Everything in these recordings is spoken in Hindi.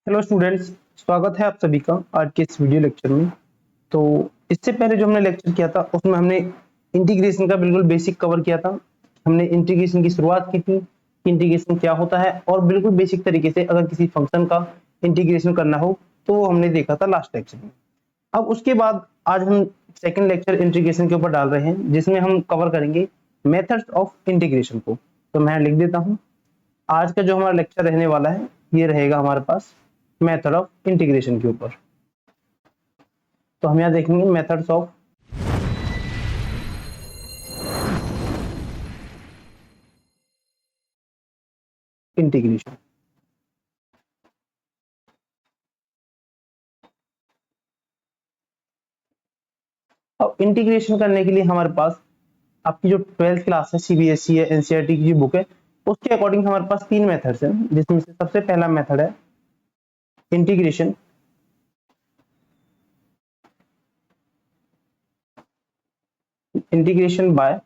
हेलो स्टूडेंट्स, स्वागत है आप सभी का आज के इस वीडियो लेक्चर में। तो इससे पहले जो हमने लेक्चर किया था उसमें हमने इंटीग्रेशन का बिल्कुल बेसिक कवर किया था। हमने इंटीग्रेशन की शुरुआत की थी कि इंटीग्रेशन क्या होता है और बिल्कुल बेसिक तरीके से अगर किसी फंक्शन का इंटीग्रेशन करना हो तो वो हमने देखा था लास्ट लेक्चर में। अब उसके बाद आज हम सेकेंड लेक्चर इंटीग्रेशन के ऊपर डाल रहे हैं जिसमें हम कवर करेंगे मेथड्स ऑफ इंटीग्रेशन को। तो मैं लिख देता हूँ, आज का जो हमारा लेक्चर रहने वाला है ये रहेगा हमारे पास मेथड ऑफ इंटीग्रेशन के ऊपर। तो हम यहाँ देखेंगे मेथड्स ऑफ इंटीग्रेशन। अब इंटीग्रेशन करने के लिए हमारे पास आपकी जो 12th क्लास है, सीबीएसई है, एनसीईआरटी की जो बुक है उसके अकॉर्डिंग हमारे पास तीन मेथड्स हैं, जिसमें से सबसे पहला मेथड है इंटीग्रेशन। Integration by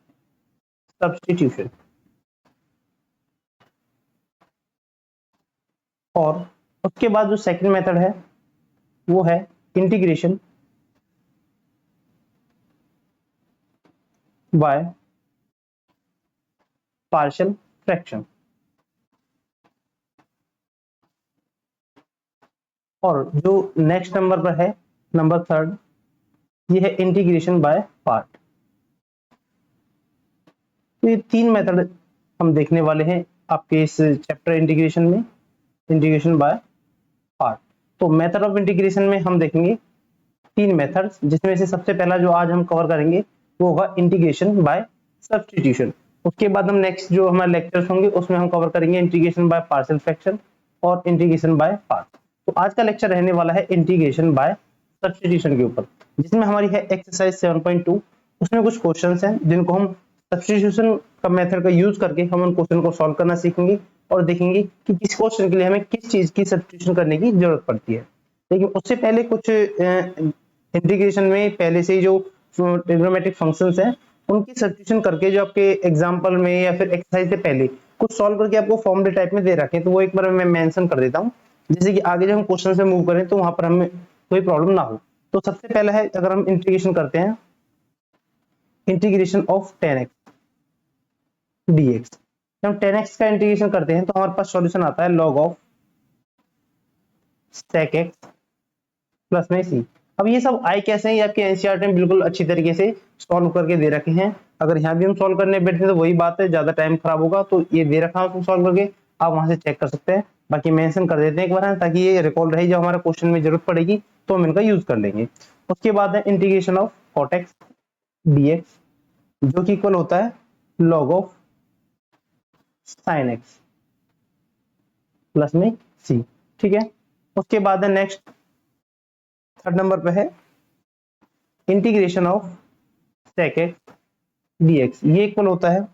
substitution. और उसके बाद जो सेकंड मेथड है वो है इंटीग्रेशन बाय पार्शियल फ्रैक्शन। और जो नेक्स्ट नंबर पर है, नंबर थर्ड, ये है इंटीग्रेशन बाय पार्ट। तो ये तीन मेथड हम देखने वाले हैं आपके इस चैप्टर इंटीग्रेशन में, इंटीग्रेशन बाय पार्ट। तो मेथड ऑफ इंटीग्रेशन में हम देखेंगे तीन मेथड्स, जिसमें से सबसे पहला जो आज हम कवर करेंगे वो होगा इंटीग्रेशन बाय सब्स्टिट्यूशन। उसके बाद हम नेक्स्ट जो हमारे लेक्चर्स होंगे उसमें हम कवर करेंगे इंटीग्रेशन बाय पार्शियल फ्रैक्शन और इंटीग्रेशन बाय पार्ट। तो आज का लेक्चर रहने वाला है इंटीग्रेशन बाय सब्स्टिट्यूशन के ऊपर, जिसमें हमारी है एक्सरसाइज 7.2। उसमें कुछ क्वेश्चंस हैं जिनको हम सब्स्टिट्यूशन का मेथड का यूज करके हम उन क्वेश्चन को सॉल्व करना सीखेंगे और देखेंगे कि किस क्वेश्चन के लिए हमें किस चीज की सब्स्टिट्यूशन करने की जरूरत पड़ती है। लेकिन उससे पहले कुछ इंटीग्रेशन में पहले से ही जो ट्रिग्नोमेट्रिक फंक्शंस हैं उनकी सब्स्टिट्यूशन करके जो आपके एग्जांपल में या फिर एक्सरसाइज से पहले कुछ सॉल्व करके आपको फॉर्मूले टाइप में दे रखे हैं, तो वो एक बार मैं मेंशन कर देता हूँ, जैसे कि आगे जब हम क्वेश्चन से मूव करें तो वहां पर हमें कोई प्रॉब्लम ना हो। तो सबसे पहला है, अगर हम इंटीग्रेशन करते हैं इंटीग्रेशन ऑफ 10x dx। जब हम 10x का इंटीग्रेशन करते हैं तो हमारे पास सॉल्यूशन आता है log of sec x plus में c। अब ये सब आई कैसे हैं, ये आपके एनसीईआरटी में बिल्कुल अच्छी तरीके से सॉल्व करके दे रखे हैं। अगर यहाँ भी हम सॉल्व करने बैठे तो वही बात है, ज्यादा टाइम खराब होगा, तो ये दे रखा है सॉल्व करके, आप वहां से चेक कर सकते हैं। बाकी मेंशन कर देते हैं एक बार ताकि ये रिकॉर्ड रहे, जब हमारा क्वेश्चन में जरूरत पड़ेगी तो हम इनका यूज कर लेंगे। उसके बाद है integration of cot x dx, जो कि इक्वल होता है log of sin x plus में c। ठीक है। उसके बाद है नेक्स्ट थर्ड नंबर पे है integration of sec x dx, ये इक्वल होता है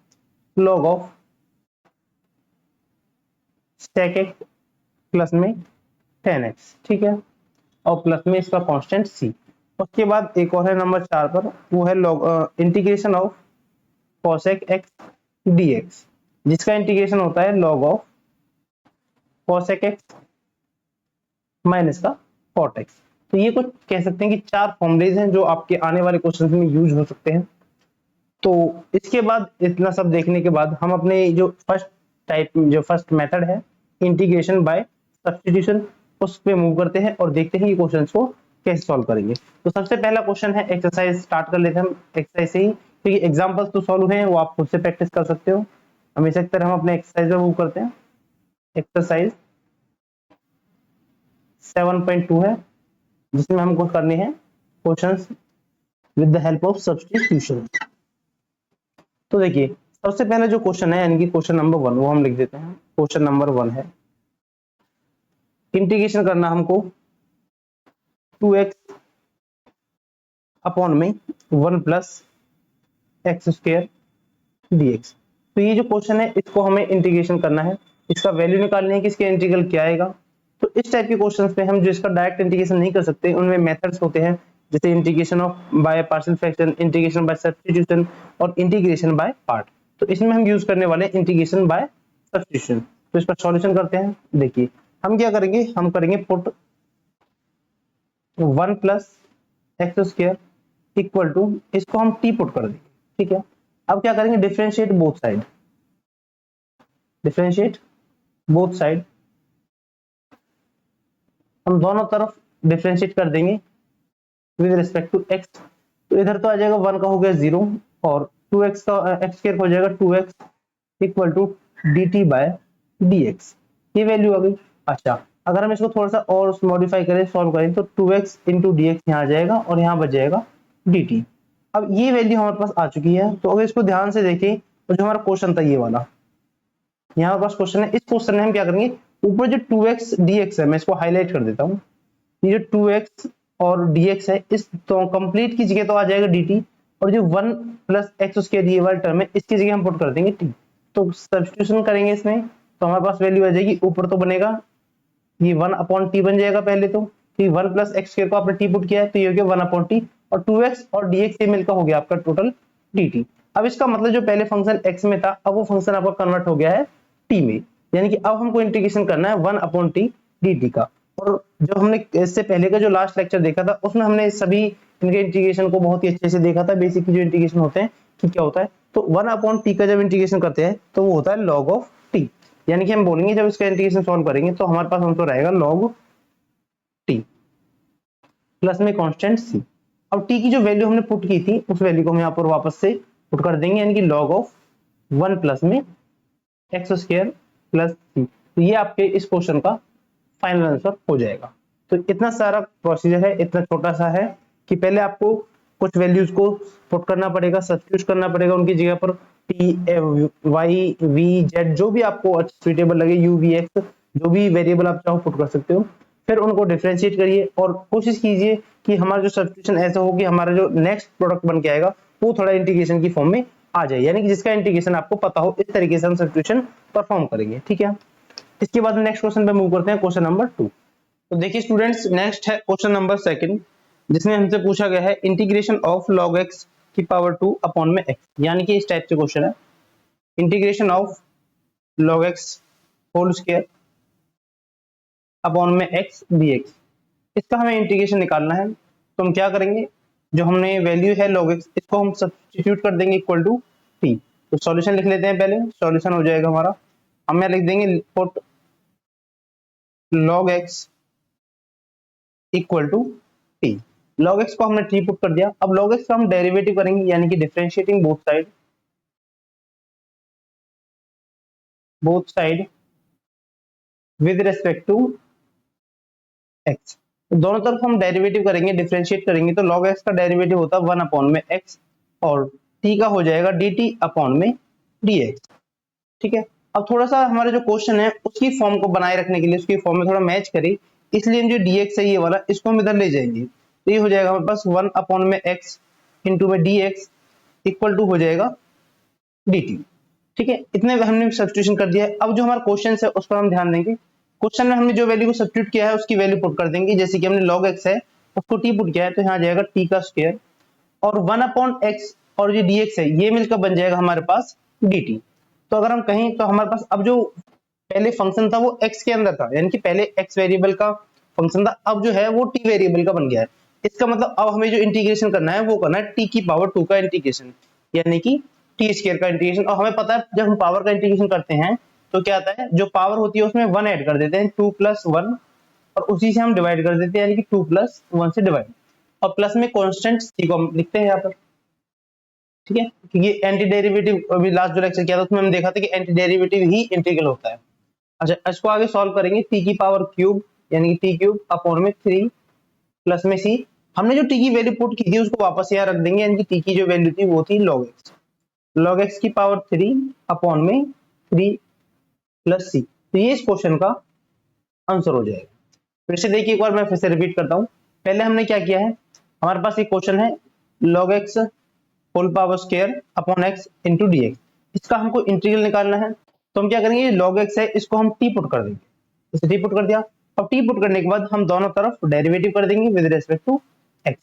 log of sec x plus में 10x। ठीक है। और प्लस में इसका कांस्टेंट c। उसके बाद एक और है नंबर 4 पर, वो है log integration of cosec x dx, जिसका इंटीग्रेशन होता है log of cosec x minus का cot x। तो ये कुछ कह सकते हैं कि चार फॉर्मुलेज हैं जो आपके आने वाले क्वेश्चन में यूज हो सकते हैं। तो इसके बाद इतना सब देखने के बाद हम अपने जो फर्स्ट मेथड है इंटीग्रेशन बाय सब्स्टिट्यूशन उस पे मूव करते हैं और देखते हैं कि क्वेश्चंस को कैसे सॉल्व करेंगे। तो सबसे पहला क्वेश्चन है, एक्सरसाइज स्टार्ट कर लेते हैं हम एक्सरसाइज से ही, क्योंकि एग्जांपल्स तो सॉल्व हुए हैं, वो आप खुद से प्रैक्टिस कर सकते हो। हमेशा की तरह हम अपने एक्सरसाइज में मूव करते हैं। एक्सरसाइज 7.2 है, जिसमें हमको करने हैं questions with the help of substitution. तो देखिए सबसे पहले जो क्वेश्चन है यानी कि क्वेश्चन नंबर 1, वो हम लिख देते हैं। क्वेश्चन नंबर 1 है इंटीग्रेशन करना हमको 2x अपॉन में 1 प्लस एक्स स्क्वायर dx। तो ये जो क्वेश्चन है इसको हमें इंटीग्रेशन करना है, इसका वैल्यू निकालनी है कि इसके इंटीग्रल क्या आएगा। तो इस टाइप के क्वेश्चंस पे हम जो इसका डायरेक्ट इंटीग्रेशन नहीं कर सकते, उनमें मेथड्स होते हैं, जैसे integration of by partial fraction, integration by substitution और इंटीग्रेशन बाय पार्ट। तो इसमें हम यूज करने वाले इंटीग्रेशन बाय सब्स्टिट्यूशन। तो इसका सॉल्यूशन करते हैं। देखिए हम क्या करेंगे, हम करेंगे put 1 plus x square equal to, इसको हम टी पुट कर देंगे, ठीक है। अब क्या करेंगे, differentiate both side, differentiate both side, हम दोनों तरफ डिफरेंशिएट कर देंगे विद रिस्पेक्ट टू एक्स। तो इधर तो आ जाएगा 1 का हो गया 0 और 2x का एक्स स्क्वायर हो जाएगा 2x equal to dt by dx, ये वैल्यू आ गई। अच्छा, अगर हम इसको थोड़ा सा और मॉडिफाई करें, सॉल्व करें, तो 2x इंटू डी एक्स यहाँ आ जाएगा और यहाँ बच जाएगा dt। अब ये वैल्यू हमारे पास आ चुकी है। तो अगर इसको ध्यान से देखें तो जो हमारा क्वेश्चन था ये वाला, यहाँ पास क्वेश्चन है, इस क्वेश्चन में हम क्या करेंगे, ऊपर जो 2x dx है, मैं इसको हाईलाइट कर देता हूँ, ये जो 2x और dx है, इस तो कंप्लीट की जगह तो आ जाएगा dt, और जो 1 प्लस एक्स स्क्वायर ये वाला टर्म है, इसकी जगह हम पुट कर देंगे t। तो सब्स्टिट्यूशन करेंगे इसमें, तो हमारे पास वैल्यू आ जाएगी, ऊपर तो बनेगा ये 1 अपॉन टी बन जाएगा पहले तो, कि 1 प्लस एक्स स्क्वायर को आपने टी पुट किया है तो ये हो गया 1 अपॉन टी, और 2x और dx ये मिलकर हो गया आपका टोटल dt। अब इसका मतलब जो पहले फंक्शन x में था, अब वो फंक्शन आपका कन्वर्ट हो गया है t में, यानी कि अब हमको इंटीग्रेशन करना है 1 अपॉन टी dt का। और जो हमने इससे पहले का जो लास्ट लेक्चर देखा था, उसमें हमने सभी इनके इंटीग्रेशन को बहुत ही अच्छे से देखा था, बेसिक जो इंटीग्रेशन होते हैं कि क्या होता है। तो 1 अपॉन टी का जब इंटीग्रेशन करते हैं तो वो होता है log ऑफ t, यानी कि हम बोलेंगे जब इसका इंटीग्रेशन सॉल्व करेंगे तो हमारे पास आंसर रहेगा log t प्लस में कांस्टेंट c। अब t की जो वैल्यू हमने पुट की थी, उस वैल्यू को हम यहाँ पर वापस से पुट कर देंगे, यानी कि log ऑफ 1 प्लस में एक्स स्क्वायर प्लस c। तो ये आपके इस क्वेश्चन का फाइनल आंसर हो जाएगा। तो इतना सारा प्रोसीजर है, इतना छोटा सा है कि पहले आपको कुछ वैल्यूज को पुट करना पड़ेगा, सब्स्टिट्यूट करना पड़ेगा उनकी जगह पर, टी वाई वी जेड जो भी आपको सुइटेबल लगे, यू वी एक्स जो भी वेरिएबल आप चाहो पुट कर सकते हो। फिर उनको डिफरेंशिएट करिए और कोशिश कीजिए कि हमारा जो सब्स्टिट्यूशन ऐसा हो कि हमारा जो नेक्स्ट प्रोडक्ट बन के आएगा वो थोड़ा इंटीग्रेशन की फॉर्म में आ जाए, यानी कि जिसका इंटीग्रेशन आपको पता हो, इस तरीके से हम सब्स्टिट्यूशन परफॉर्म करेंगे, ठीक है। इसके बाद नेक्स्ट क्वेश्चन पे मूव करते हैं, क्वेश्चन नंबर 2। तो देखिए स्टूडेंट्स, नेक्स्ट है क्वेश्चन नंबर 2, जिसमें हमसे पूछा गया है इंटीग्रेशन ऑफ log x की पावर 2 अपॉन में x, यानी कि इस टाइप से क्वेश्चन है, integration of log x whole square upon में x dx, इसका हमें इंटीग्रेशन निकालना है। तो हम क्या करेंगे, जो हमने वैल्यू है log x, इसको हम सब्स्टिट्यूट कर देंगे इक्वल टू t। तो सॉल्यूशन लिख लेते हैं, पहले सॉल्यूशन हो जाएगा हमारा, हम यहाँ लिख देंगे put log x equal to t। log x को हमने t पुट कर दिया। अब log x का हम डेरिवेटिव करेंगे, यानी कि differentiating both side with respect to x। दोनों तरफ हम डेरिवेटिव करेंगे, डिफरेंशिएट करेंगे, तो log x का डेरिवेटिव होता है 1 अपॉन में x और t का हो जाएगा dt अपॉन में dx, ठीक है। अब थोड़ा सा हमारा जो क्वेश्चन है उसकी फॉर्म को बनाए रखने के लिए, उसकी फॉर्म में थोड़ा मैच करें, इसलिए हम जो dx है ये वाला, इसको हम इधर ले जाएंगे, तो ये हो जाएगा हमारे पास 1 अपॉन में x इंटू में dx इक्वल टू हो जाएगा dt, ठीक है। इतने हमने सब्स्टिट्यूशन कर दिया है। अब जो हमारा क्वेश्चन है उस पर हम ध्यान देंगे। क्वेश्चन में हमने जो वैल्यू को सब्स्टिट्यूट किया है उसकी वैल्यू पुट कर देंगे, जैसे कि हमने log x है उसको t पुट किया है, तो यहाँ आ जाएगा t का स्क्वायर और 1 अपॉन x और जो dx है ये मिलकर बन जाएगा हमारे पास dt। तो अगर हम कहें तो हमारे पास अब जो पहले फंक्शन था वो x के अंदर था, यानी कि पहले x वेरिएबल का फंक्शन था, अब जो है वो t वेरिएबल का बन गया है। इसका मतलब अब हमें जो इंटीग्रेशन करना है वो करना है t की पावर 2 का इंटीग्रेशन, यानी कि टी स्क्वायर का इंटीग्रेशन। और हमें पता है जब हम पावर का इंटीग्रेशन करते हैं तो क्या आता है, जो पावर होती है उसमें 1 ऐड कर देते हैं, 2 प्लस 1, और उसी से हम डिवाइड कर देते हैं, यानी कि 2 प्लस 1 से डिवाइड, और प्लस में कांस्टेंट c को हम लिखते हैं यहाँ पर, ठीक है। क्योंकि एंटी डेरिवेटिव अभी लास्ट जो लेक्चर किया था उसमें हम देखा था कि एंटी डेरिवेटिव ही इंटीग्रल होता है। अच्छा, इसको आगे सॉल्व करेंगे, t की पावर क्यूब यानी कि t क्यूब अपॉन में 3 प्लस में c। हमने जो t की वैल्यू पुट की थी उसको वापस यहाँ रख देंगे, यानी कि t की जो वैल्यू थी वो थी log x, log x की पावर 3 अपॉन में 3 प्लस c। तो ये इस क्वेश्चन का आंसर हो जाएगा। फिर से देखिए एक बार मैं फिर से रिपीट करता हूँ। पहले हमने क्या किया है, हमारे पास एक क्वेश्चन है log x whole power square upon x into dx, इसका हमको इंटीग्रल निकालना है। तो हम क्या करेंगे, log x है इसको हम t पुट कर देंगे, इसे t पुट कर दिया। अब t पुट करने के बाद हम दोनों तरफ डेरिवेटिव कर देंगे विद रिस्पेक्ट टू x।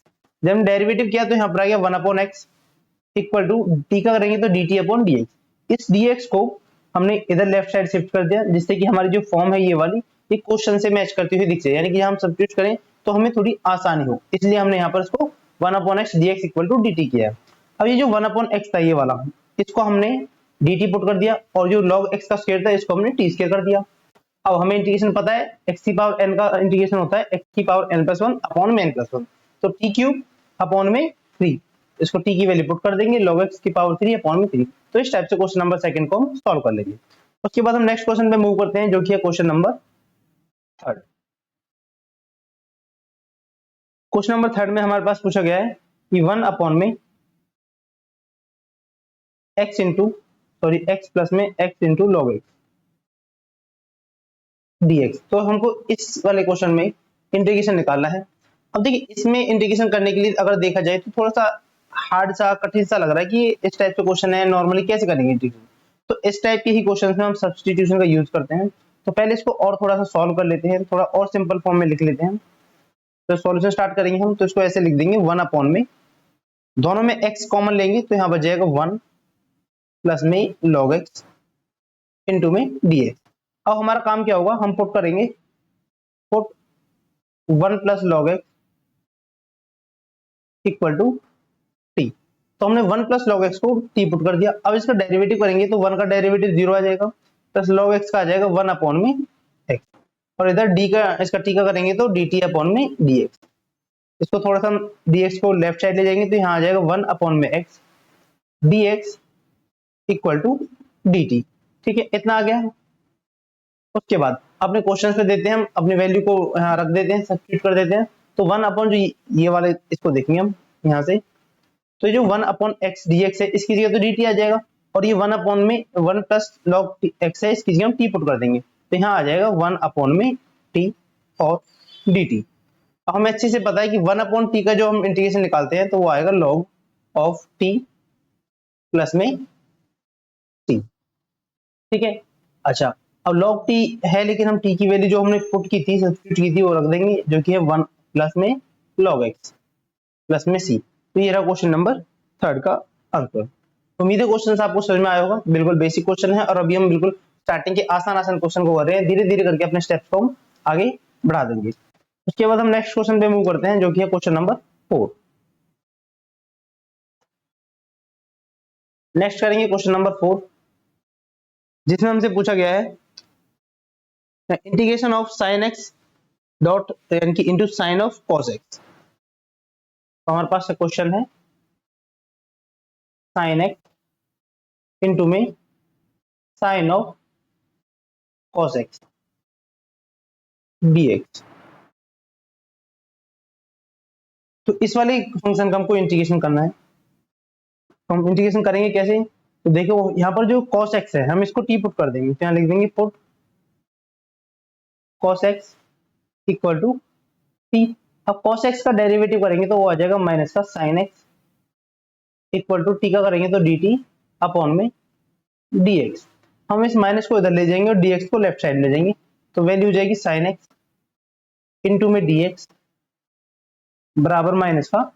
जब हम डेरिवेटिव किया तो यहाँ पर आ गया 1 upon x equal to t का करेंगे तो dt अपॉन dx। इस dx को हमने इधर लेफ्ट साइड शिफ्ट कर दिया, जिससे कि हमारी जो फॉर्म है ये वाली ये क्वेश्चन से मैच करती हुई दिख जाए, यानी कि हम सब्स्टिट्यूट करें तो हमें थोड़ी आसानी हो, इसलिए हमने यहाँ पर इसको 1/x dx equal to dt किया है। अब ये जो 1/x था ये वाला, इसको हमने dt पुट कर दिया, और जो log x का स्क्वायर था इसको हमने t स्क्वायर कर दिया। अब हमें इंटीग्रेशन पता है, x की पावर n का इंटीग्रेशन होता है x की पावर n+1 अपॉन में n+1, तो t क्यूब अपॉन में 3, इसको t की वैल्यू पुट कर देंगे, log x की पावर 3 अपॉन में 3। तो इस टाइप से क्वेश्चन नंबर सेकंड को हम सॉल्व कर लेंगे। उसके बाद हम नेक्स्ट क्वेश्चन पे मूव करते हैं, जो कि है question number third. Question number third में हमारे पास पूछा गया है कि 1 अपॉन में x प्लस में x into log x dx। तो हमको इस वाले क्वेश्चन में इंटीग्रेशन निकालना है। अब देखिए, इसमें इंटीग्रेशन करने के लिए अगर देखा जाए तो थोड़ा सा हार्ड सा, कठिन सा लग रहा है कि इस टाइप के क्वेश्चन है, नॉर्मली कैसे करेंगे इंटीग्रेशन। तो इस टाइप के ही क्वेश्चन में हम सब्स्टिट्यूशन का यूज करते हैं। तो पहले इसको और थोड़ा सा सॉल्व कर लेते हैं, थोड़ा और सिंपल फॉर्म में लिख लेते हैं। तो सॉल्यूशन स्टार्ट करेंगे हम, तो इसको ऐसे लिख देंगे 1 अपॉन में, दोनों में x कॉमन लेंगे तो यहाँ बच जाएगा 1 प्लस में log x इंटू में dx। अब हमारा काम क्या होगा, हम पुट करेंगे, put 1 plus log x equal to t। तो हमने 1 प्लस log x को t पुट कर दिया। अब इसका डेरिवेटिव करेंगे तो 1 का डेरिवेटिव 0 आ जाएगा, प्लस log x का आ जाएगा 1 अपॉन में x, और इधर d का, इसका t का करेंगे तो dt अपॉन में dx। इसको थोड़ा सा dx को लेफ्ट साइड ले जाएंगे तो यहाँ आ जाएगा 1 अपॉन में x dx equal to dt। ठीक है, इतना आ गया। उसके बाद अपने क्वेश्चन पे देते हैं, हम अपनी वैल्यू को यहाँ रख देते हैं, सब्स्टिट्यूट कर देते हैं। तो 1 अपॉन जो ये वाले, इसको देखेंगे हम यहाँ से, तो जो 1 अपॉन x dx है इसकी जगह तो dt आ जाएगा, और ये 1 अपॉन में 1 प्लस log x है, इसकी जगह हम t पुट कर देंगे, तो यहाँ आ जाएगा 1 अपॉन में t और dt। अब हमें अच्छे से पता है कि 1 अपॉन t का जो हम इंटीग्रेशन निकालते हैं तो वो आएगा log ऑफ t प्लस में t। ठीक है, अच्छा, अब log t है, लेकिन हम t की वैल्यू जो हमने पुट की थी, सब्स्टिट्यूट की थी, वो रख देंगे, जो कि है 1 प्लस में log x प्लस में c। तो ये रहा क्वेश्चन नंबर थर्ड का आंसर। उम्मीद है क्वेश्चन आपको समझ में आया होगा, बिल्कुल बेसिक क्वेश्चन है, और अभी हम बिल्कुल स्टार्टिंग के आसान आसान क्वेश्चन को कर रहे हैं, धीरे धीरे करके अपने स्टेप्स को हम आगे बढ़ा देंगे। उसके बाद हम नेक्स्ट क्वेश्चन पे मूव करते हैं, जो कि है क्वेश्चन नंबर 4। नेक्स्ट करेंगे क्वेश्चन नंबर 4, जिसमें हमसे पूछा गया है integration of sine x dot यानी कि into sine of cos x. तो हमारे पास क्वेश्चन है साइन एक्स इंटू में sine of cos x dx। तो इस वाले फंक्शन का हमको इंटीग्रेशन करना है। तो हम इंटीग्रेशन करेंगे कैसे, तो देखो यहाँ पर जो cos x है हम इसको t पुट कर देंगे, तो यहाँ लिख देंगे put cos x equal to t। अब cos x का डेरिवेटिव करेंगे तो वो आ जाएगा माइनस का sin x equal to t का करेंगे तो dt अपॉन में dx। हम इस माइनस को इधर ले जाएंगे और dx को लेफ्ट साइड ले जाएंगे, तो वैल्यू हो जाएगी sin x इंटू में dx बराबर माइनस का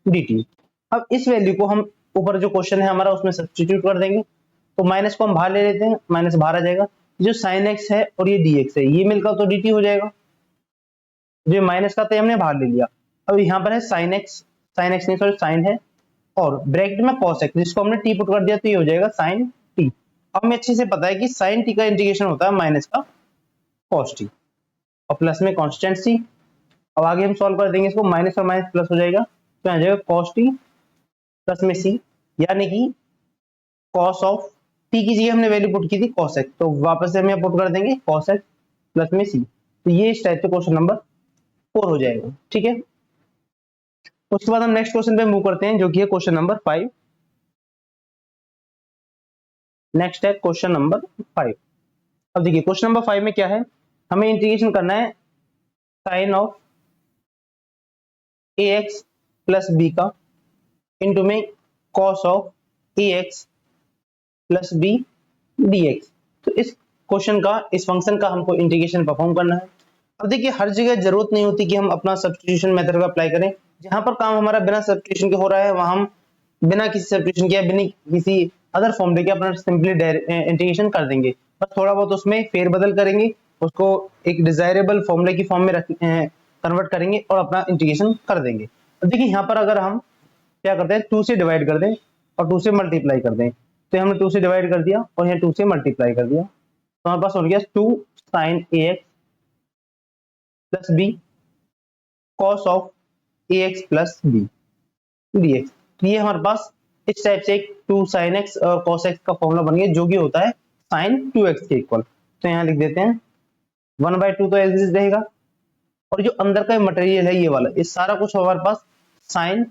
dt। अब इस वैल्यू को हम ऊपर जो क्वेश्चन है हमारा उसमें सब्स्टिट्यूट कर देंगे, तो माइनस को हम बाहर ले लेते हैं, माइनस बाहर आ जाएगा, जो sin x है और ये dx है ये मिलकर तो dt हो जाएगा, जो माइनस का था हमने बाहर ले लिया। अब यहाँ पर है sin x नहीं सॉरी sin है, और ब्रैकेट में cos x जिसको हमने t पुट कर दिया तो ये हो जाएगा sin t। अब हमें अच्छे से पता है कि sin t का इंटीग्रेशन होता है माइनस का cos t और प्लस में कांस्टेंट c। अब आगे हम सॉल्व कर देंगे इसको, माइनस और माइनस प्लस हो जाएगा, तो आ जाएगा cos t प्लस में c, यानी कि cos ऑफ t की जगह हमने वैल्यू पुट की थी cos x, तो वापस से हम यहाँ पुट कर देंगे cos x प्लस में c। तो ये इस टाइप से क्वेश्चन नंबर 4 हो जाएगा। ठीक है, उसके बाद हम नेक्स्ट क्वेश्चन पे मूव करते हैं, जो कि है क्वेश्चन नंबर 5। नेक्स्ट है क्वेश्चन नंबर 5। अब देखिए क्वेश्चन नंबर 5 में क्या है, हमें इंटीग्रेशन करना है sine of ax plus b का इंटू में cos of ax plus b dx। तो इस क्वेश्चन का, इस फंक्शन का हमको इंटीग्रेशन परफॉर्म करना है। अब देखिए हर जगह जरूरत नहीं होती कि हम अपना सब्स्टिट्यूशन मेथड का अप्लाई करें, जहां पर काम हमारा बिना सब्स्टिट्यूशन के हो रहा है वहां हम बिना किसी सब्स्टिट्यूशन के या बिना किसी अदर फॉर्मूले के अपना सिंपली इंटीग्रेशन कर देंगे, बस थोड़ा बहुत उसमें फेरबदल करेंगे उसको एक डिजायरेबल फॉर्मूले की फॉर्म में कन्वर्ट करेंगे और अपना इंटीग्रेशन कर देंगे। अब देखिए यहाँ पर अगर हम क्या करते हैं, 2 से डिवाइड कर दें और 2 से मल्टीप्लाई कर दें, तो हमने 2 से डिवाइड कर दिया और यहाँ 2 से मल्टीप्लाई कर दिया, तो हमारे पास हो गया 2 sin ax plus b cos of ax plus b dx। तो ये हमारे पास इस टाइप से एक 2 sin x और cos x का फॉर्मूला बन गया, जो कि होता है sin 2x के इक्वल। तो यहाँ लिख देते हैं 1/2 तो एज इज रहेगा, और जो अंदर का मटेरियल है ये वाला, इस सारा कुछ हमारे पास sin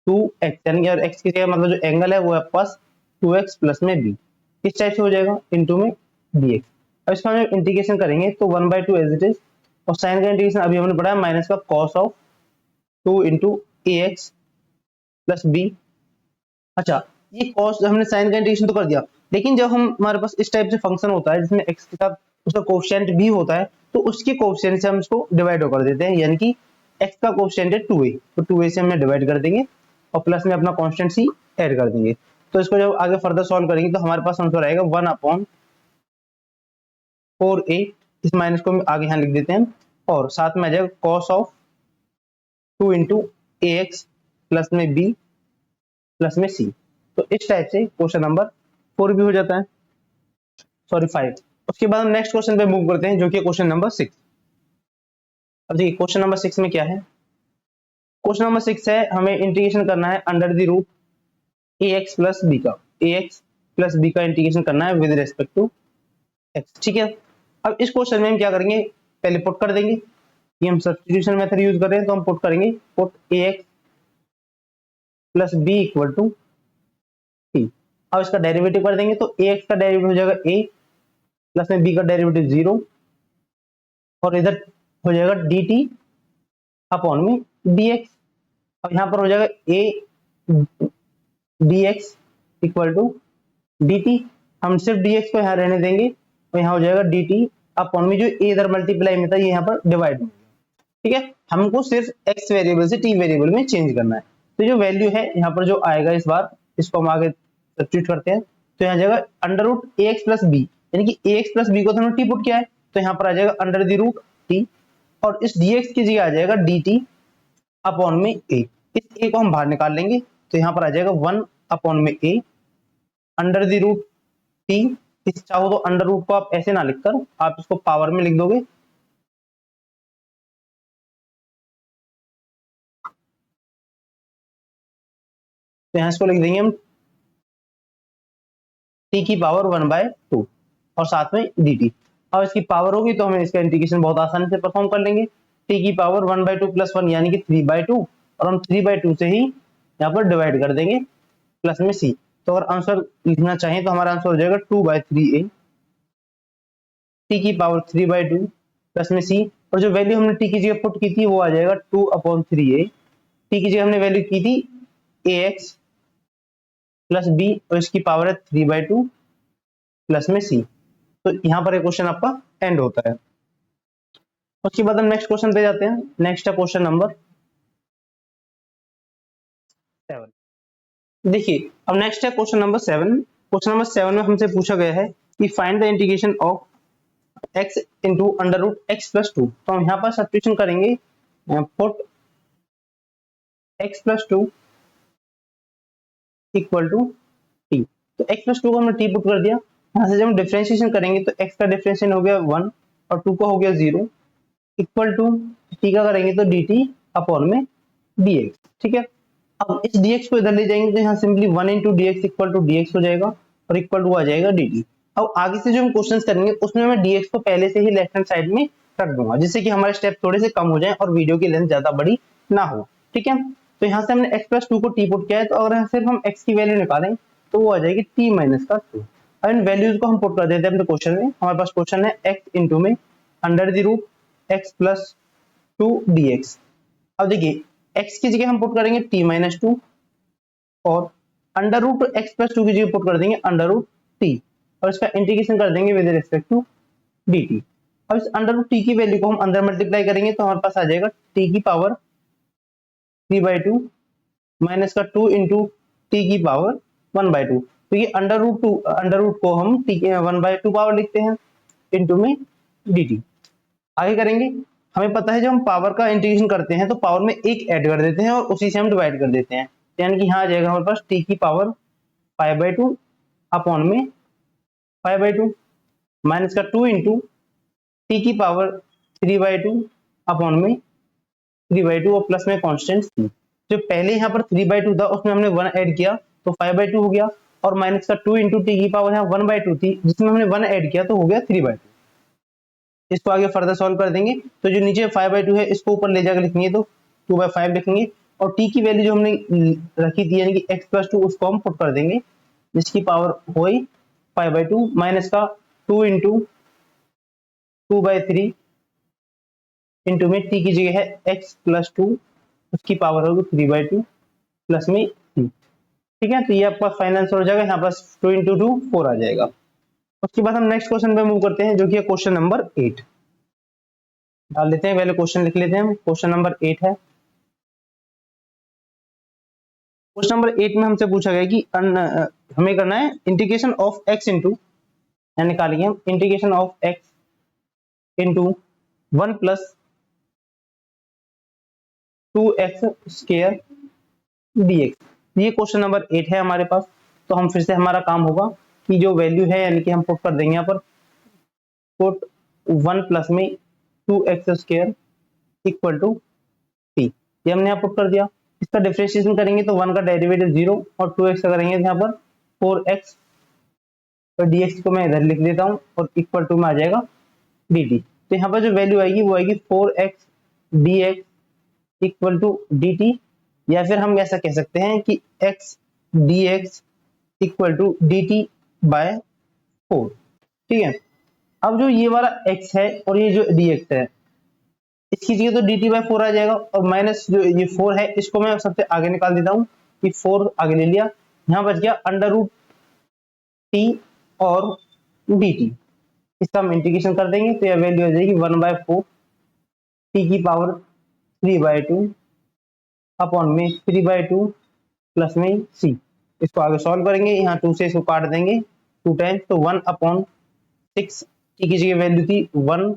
2x, यानी कि x की जगह मतलब जो एंगल है वो आपके पास 2x प्लस में b, इस टाइप से हो जाएगा इनटू में dx। अब इसका हम इंटीग्रेशन करेंगे तो 1/2 एज इट इज, और साइन का इंटीग्रेशन अभी हमने पढ़ा है माइनस का cos of 2 into ax plus b। अच्छा, ये cos हमने साइन का इंटीग्रेशन तो कर दिया, लेकिन जब हम हमारे पास इस टाइप से फंक्शन होता है जिसमें x के साथ उसका कोएफिशिएंट b होता है, तो उसके कोएफिशिएंट से हम इसको डिवाइड कर देते हैं, यानी कि x का कोएफिशिएंट है 2a, तो 2a से हमने डिवाइड कर देंगे और प्लस में अपना कांस्टेंट c ऐड कर देंगे। तो इसको जब आगे फर्दर सॉल्व करेंगे तो हमारे पास आंसर आएगा 1/4a, इस माइनस को हम आगे यहाँ लिख देते हैं, और साथ में आ जाएगा cos of 2 into ax plus में b प्लस में c। तो इस टाइप से क्वेश्चन नंबर 4 भी हो जाता है, सॉरी 5। उसके बाद हम नेक्स्ट क्वेश्चन पे मूव करते हैं, जो कि क्वेश्चन नंबर 6। अब देखिए क्वेश्चन नंबर 6 में क्या है, क्वेश्चन नंबर 6 है हमें इंटीग्रेशन करना है under the root ax plus b का, ax प्लस b का इंटीग्रेशन करना है विद रिस्पेक्ट टू x, ठीक है। अब इस क्वेश्चन में हम क्या करेंगे, पहले पुट कर देंगे, ये हम सब्स्टिट्यूशन मेथड यूज कर रहे हैं, तो हम पुट करेंगे put ax plus b equal to t। अब इसका डेरिवेटिव कर देंगे, तो ax का डेरिवेटिव हो जाएगा a प्लस में b का डेरिवेटिव 0, और इधर हो जाएगा dt अपॉन में dx। अब यहाँ पर हो जाएगा a dx equal to dt, हम सिर्फ dx को यहाँ रहने देंगे, तो यहाँ हो जाएगा dt अपॉन में जो a इधर मल्टीप्लाई में था ये यहाँ पर डिवाइड, ठीक है। हमको सिर्फ x वेरिएबल से t वेरिएबल में चेंज करना है, तो जो वैल्यू है यहाँ पर जो आएगा इस बार इसको हम आगे सब्स्टिट्यूट करते हैं, तो यहाँ जाएगा under root ax plus b, यानी कि ax प्लस b को तो हमने t पुट किया है, तो यहाँ पर आ जाएगा अंडर द रूट t, और इस dx की जगह आ जाएगा dt अपॉन में a। इस a को हम बाहर निकाल लेंगे, तो यहाँ पर आ जाएगा 1 अपॉन में a under the root t। इस चाहो तो अंडर रूट को आप ऐसे ना लिखकर आप इसको पावर में लिख दोगे, तो यहाँ इसको लिख देंगे हम t की पावर 1/2 और साथ में dt। अब इसकी पावर होगी तो हमें इसका इंटीग्रेशन बहुत आसानी से परफॉर्म कर लेंगे, t की पावर 1/2 प्लस 1 यानी कि 3/2, और हम 3/2 से ही यहाँ पर डिवाइड कर देंगे प्लस में c। तो अगर आंसर लिखना चाहें तो हमारा आंसर हो जाएगा 2/3a, t की पावर 3/2 प्लस में c, और जो वैल्यू हमने t की जगह पुट की थी वो आ जाएगा 2/3a, t की जगह हमने वैल्यू की थी ax प्लस b, और इसकी पावर है 3/2 प्लस में c। तो यहाँ पर एक क्वेश्चन आपका एंड होता है। उसके बाद हम नेक्स्ट क्वेश्चन पे जाते हैं, नेक्स्ट है क्वेश्चन नंबर 7। देखिए अब नेक्स्ट है क्वेश्चन नंबर 7। क्वेश्चन नंबर 7 में हमसे पूछा गया है कि find the integration of x into under root x plus 2। तो हम यहाँ पर सब्स्टिट्यूशन करेंगे, put x plus 2 equal to t। तो x प्लस 2 को हमने t पुट कर दिया, यहाँ से जब हम डिफरेंशिएशन करेंगे तो x का डिफरेंशिएशन हो गया 1 और 2 का हो गया 0, इक्वल टू t का करेंगे तो dt अपॉन में dx, ठीक है। अब इस dx को इधर ले जाएंगे तो यहाँ simply 1 into dx equal to dx हो जाएगा, और इक्वल टू आ जाएगा dt। अब आगे से जो हम क्वेश्चंस करेंगे उसमें मैं dx को पहले से ही लेफ्ट हैंड साइड में रख दूंगा, जिससे कि हमारे स्टेप थोड़े से कम हो जाएं और वीडियो की लेंथ ज्यादा बड़ी ना हो, ठीक है। तो यहाँ से हमने x प्लस 2 को t पुट किया है, तो अगर सिर्फ हम x की वैल्यू निकालें तो वो आ जाएगी t माइनस का 2। अब इन वैल्यूज को हम पुट कर देते हैं अपने क्वेश्चन में। हमारे पास क्वेश्चन है x इंटू में under the root x plus 2 dx। अब देखिए x की जगह हम पुट करेंगे t माइनस 2, और अंडर रूट एक्स प्लस 2 की जगह पुट कर देंगे अंडर रूट t, और इसका इंटीग्रेशन कर देंगे विद रिस्पेक्ट टू dt। अब इस अंडर रूट t की वैल्यू को हम अंदर मल्टीप्लाई करेंगे तो हमारे पास आ जाएगा t की पावर 3/2 माइनस का 2 इंटू t की पावर 1/2। तो ये अंडर रूट को हम t के 1/2 पावर लिखते हैं इंटू में dt। आगे करेंगे, हमें पता है जब हम पावर का इंटीग्रेशन करते हैं तो पावर में एक ऐड कर देते हैं और उसी से हम डिवाइड कर देते हैं, यानी कि यहाँ आ जाएगा हमारे पास t की पावर 5/2 अपॉन में 5/2 माइनस का 2 इंटू टी की पावर 3/2 अपॉन में 3/2 और प्लस में कांस्टेंट c। जो पहले यहाँ पर 3/2 था उसमें हमने 1 ऐड किया तो 5/2 हो गया, और माइनस का 2 इंटू टी की पावर यहाँ 1/2 थी जिसमें हमने 1 ऐड किया तो हो गया 3/2। इसको आगे फर्दर सॉल्व कर देंगे तो जो नीचे 5/2 है इसको ऊपर ले जाकर लिखेंगे तो 2/5 लिखेंगे, और t की वैल्यू जो हमने रखी थी यानी कि x+2 उसको हम पुट कर देंगे जिसकी पावर हुई 5/2 माइनस का 2 इंटू 2/3 इंटू में t की जगह है x+2 उसकी पावर होगी 3/2 प्लस में c। ठीक है, तो ये आपका फाइनल आंसर हो जाएगा, यहाँ पर 2 इंटू 2 4 आ जाएगा। उसके बाद हम नेक्स्ट क्वेश्चन पे मूव करते हैं जो कि है क्वेश्चन नंबर 8। डाल देते हैं, पहले क्वेश्चन लिख लेते हैं हम। क्वेश्चन नंबर 8 है। क्वेश्चन नंबर 8 में हमसे पूछा गया कि हमें करना है इंटीग्रेशन ऑफ x इंटू, यानी निकालेंगे हम integration of x into 1 plus 2x square dx। ये क्वेश्चन नंबर 8 है हमारे पास। तो हम फिर से हमारा काम होगा कि जो वैल्यू है यानी कि हम पुट कर देंगे यहाँ पर पुट 1 प्लस में 2x square equal to t, ये हमने यहाँ पुट कर दिया। इसका डिफरेंशिएशन करेंगे तो 1 का डेरिवेटिव 0 और 2x का करेंगे यहाँ पर 4x, तो dx को मैं इधर लिख देता हूँ और इक्वल टू में आ जाएगा dt। तो यहाँ पर जो वैल्यू आएगी वो आएगी 4x dx equal to dt, या फिर हम ऐसा कह सकते हैं कि x dx equal to dt by 4। ठीक है, अब जो ये वाला x है और ये जो dx है इसकी जगह तो dt बाय 4 आ जाएगा, और माइनस जो ये 4 है इसको मैं सबसे आगे निकाल देता हूँ कि 4 आगे ले लिया, यहाँ बच गया अंडर रूट t और dt। इसका हम इंटीग्रेशन कर देंगे तो यह वैल्यू आ जाएगी 1/4 t की पावर 3/2 अपॉन में 3/2 प्लस में c। इसको आगे सॉल्व करेंगे, यहाँ 2 से इसको काट देंगे 2 टाइम्स, तो 1/6 t की जगह वैल्यू थी 1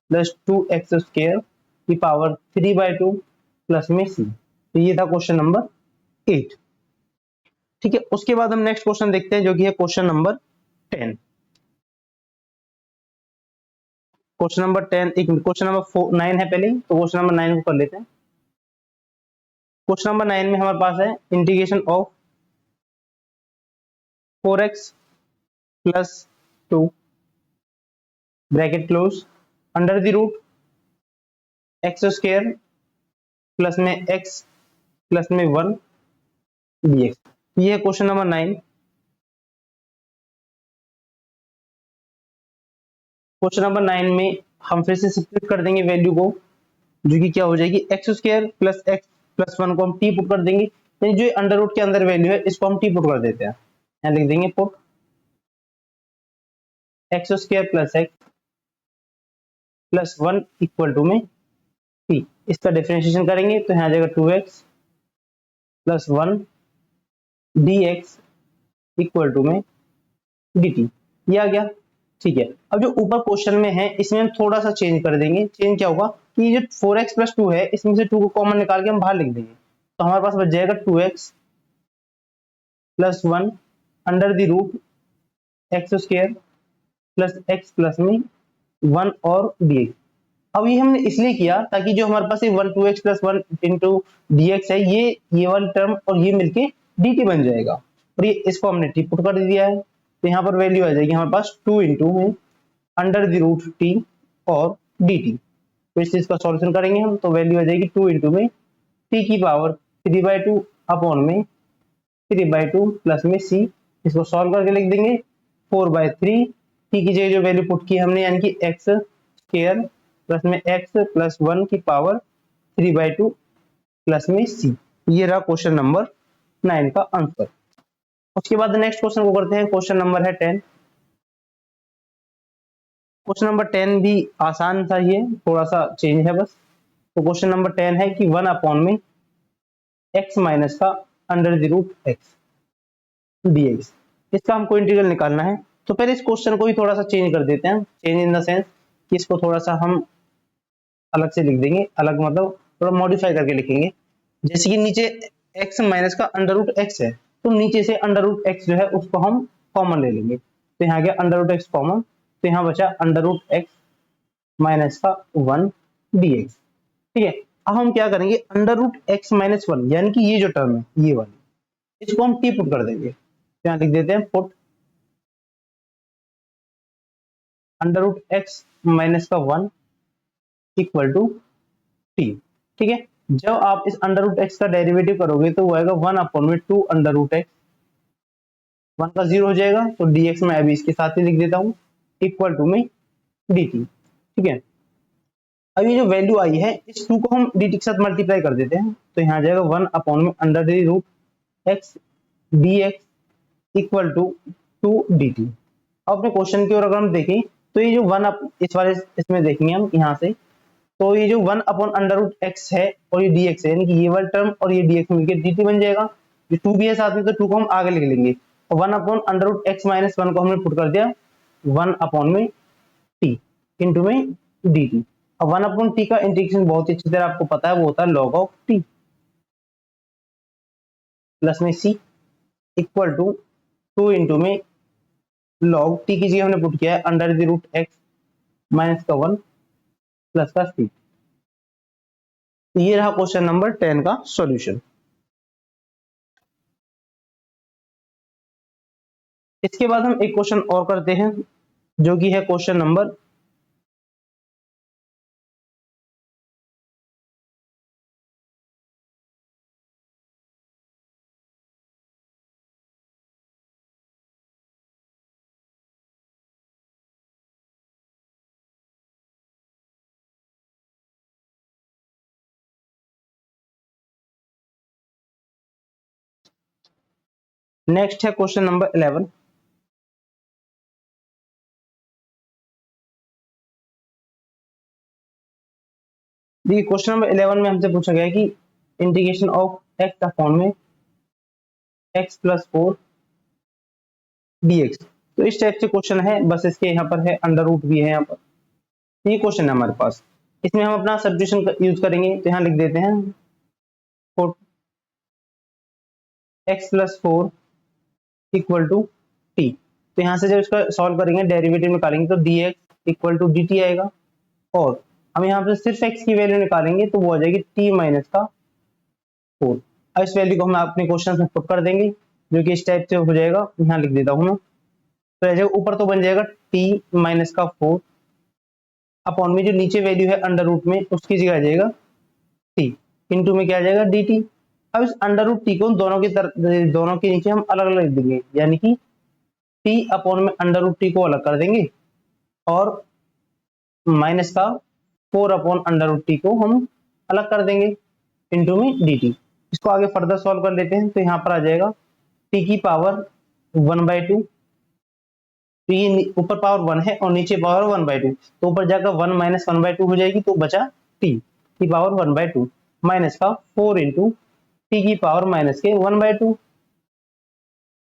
प्लस 2x स्क्वायर की पावर 3/2 प्लस में c। तो ये था क्वेश्चन नंबर 8। ठीक है, उसके बाद हम नेक्स्ट क्वेश्चन देखते हैं जो कि है क्वेश्चन नंबर 10। क्वेश्चन नंबर 10 एक क्वेश्चन नंबर 9 है पहले, तो क्वेश्चन नंबर 9 को कर लेते हैं। क्वेश्चन नंबर 9 में हमारे पास है integration of 4x plus 2 bracket close under the root x square plus में x प्लस में 1 dx। ये है क्वेश्चन नंबर 9। क्वेश्चन नंबर 9 में हम फिर से सब्स्टिट्यूट कर देंगे वैल्यू को, जो कि क्या हो जाएगी x square plus x plus 1 को हम t पुट कर देंगे, यानी जो अंडर रूट के अंदर वैल्यू है इसको हम t पुट कर देते हैं। यहाँ लिख देंगे put x square plus x plus 1 equal to में t। इसका डिफरेंशिएशन करेंगे तो यहाँ आ जाएगा 2x plus 1 dx equal to में dt। ये आ गया। ठीक है, अब जो ऊपर क्वेश्चन में है इसमें हम थोड़ा सा चेंज कर देंगे। चेंज क्या होगा कि जो 4x प्लस 2 है इसमें से 2 को कॉमन निकाल के हम बाहर लिख देंगे, तो हमारे पास बच जाएगा 2x plus 1 under the root x square plus x plus में 1 और dx। अब ये हमने इसलिए किया ताकि जो हमारे पास ये 2x प्लस 1 इंटू dx है ये वाली टर्म और ये मिलके dt बन जाएगा, और ये इसको हमने t पुट कर दिया है, तो यहाँ पर वैल्यू आ जाएगी हमारे पास 2 इंटू में अंडर द रूट t और dt। तो इस चीज का सॉल्यूशन करेंगे हम तो वैल्यू आ जाएगी 2 इंटू में t की पावर 3/2 अपॉन में 3/2 प्लस में c। इसको सॉल्व करके लिख देंगे 4/3 t की जगह जो वैल्यू पुट की हमने यानी कि x स्क्वायर प्लस में x प्लस 1 की पावर 3/2 प्लस में c। ये रहा क्वेश्चन नंबर 9 का आंसर। उसके बाद नेक्स्ट क्वेश्चन को करते हैं, क्वेश्चन नंबर है 10। क्वेश्चन नंबर 10 भी आसान था, ये थोड़ा सा चेंज है बस। तो क्वेश्चन नंबर 10 है कि 1 अपॉन में x माइनस का under the root x dx। इसका हमको इंटीग्रल निकालना है, तो पहले इस क्वेश्चन को ही थोड़ा सा चेंज कर देते हैं। चेंज इन द सेंस कि इसको थोड़ा सा हम अलग से लिख देंगे, अलग मतलब थोड़ा मॉडिफाई करके लिखेंगे। जैसे कि नीचे x माइनस का अंडर रूट एक्स है, तो नीचे से अंडर रूट एक्स जो है उसको हम कॉमन ले लेंगे, तो यहाँ गया अंडर रूट एक्स कॉमन, तो यहाँ बचा अंडर रूट एक्स माइनस का 1 dx। ठीक है, अब हम क्या करेंगे, अंडर रूट एक्स माइनस 1 यानी कि ये जो टर्म है ये वाली, इसको हम टी पुट कर देंगे, तो यहाँ लिख देते हैं put under root x minus का 1 इक्वल टू टी। ठीक है, जब आप इस अंडर रूट एक्स का डेरिवेटिव करोगे तो वो आएगा 1 अपॉन में 2 अंडर रूट एक्स, 1 का 0 हो जाएगा, तो dx मैं अभी इसके साथ ही लिख देता हूँ इक्वल टू में dt। ठीक है, अब ये जो वैल्यू आई है इस 2 को हम dt के साथ मल्टीप्लाई कर देते हैं, तो यहाँ आ जाएगा 1 अपॉन में under the root x dx equal to 2 dt। अब अपने क्वेश्चन की ओर अगर हम देखें तो ये जो 1 इस वाले इसमें देखेंगे हम यहाँ से, तो ये जो 1 अपॉन अंडर रूट एक्स है और ये dx है, यानी कि ये वाला टर्म और ये dx मिलकर dt बन जाएगा। ये 2 भी है साथ में, तो 2 को हम आगे लिख लेंगे, और 1 upon under root x minus 1 को हमने पुट कर दिया 1 अपॉन में t इंटू में dt। अब 1 अपॉन t का इंटीग्रेशन बहुत ही अच्छी तरह आपको पता है, वो होता है log ऑफ t प्लस में c इक्वल टू 2 इंटू में log t की जगह हमने पुट किया है under the root x minus का 1 प्लस का c। तो ये रहा क्वेश्चन नंबर 10 का सॉल्यूशन। इसके बाद हम एक क्वेश्चन और करते हैं जो कि है क्वेश्चन नंबर 11 है क्वेश्चन नंबर 11। देखिए क्वेश्चन नंबर 11 में हमसे पूछा गया है कि इंटीग्रेशन ऑफ एक्स अपॉन में एक्स प्लस 4 dx। तो इस टाइप से क्वेश्चन है, बस इसके यहाँ पर है अंडर रूट भी है यहाँ पर, ये क्वेश्चन है हमारे पास। इसमें हम अपना सब्स्टिट्यूशन यूज करेंगे, तो यहाँ लिख देते हैं x plus 4 equal to t. तो यहाँ से जब इसका सॉल्व करेंगे डेरिवेटिव निकालेंगे तो dx इक्वल टू dt आएगा, और हम यहाँ पे सिर्फ x की वैल्यू निकालेंगे तो वो आ जाएगी t माइनस का 4। अब इस वैल्यू को हम अपने क्वेश्चन में पुट कर देंगे, जो कि इस टाइप से हो जाएगा, यहाँ लिख देता हूँ मैं। तो ऐसे ऊपर तो बन जाएगा t माइनस का 4 अपॉन में जो नीचे वैल्यू है अंडर रूट में उसकी जगह आ जाएगा t इंटू में क्या आ जाएगा dt। अब इस अंडर रूट t को दोनों के नीचे हम अलग अलग लिख देंगे, यानी कि t अपॉन में अंडर रूट t को अलग कर देंगे और माइनस का 4 अपॉन अंडर रूट t को हम अलग कर देंगे इंटू में dt। इसको आगे फर्दर सॉल्व कर लेते हैं, तो यहाँ पर आ जाएगा t की पावर 1/2, तो ये ऊपर पावर 1 है और नीचे पावर 1/2, तो ऊपर जाकर 1 माइनस 1/2 हो जाएगी, तो बचा t की पावर 1/2 माइनस का 4 इंटू टी की पावर माइनस के 1/2,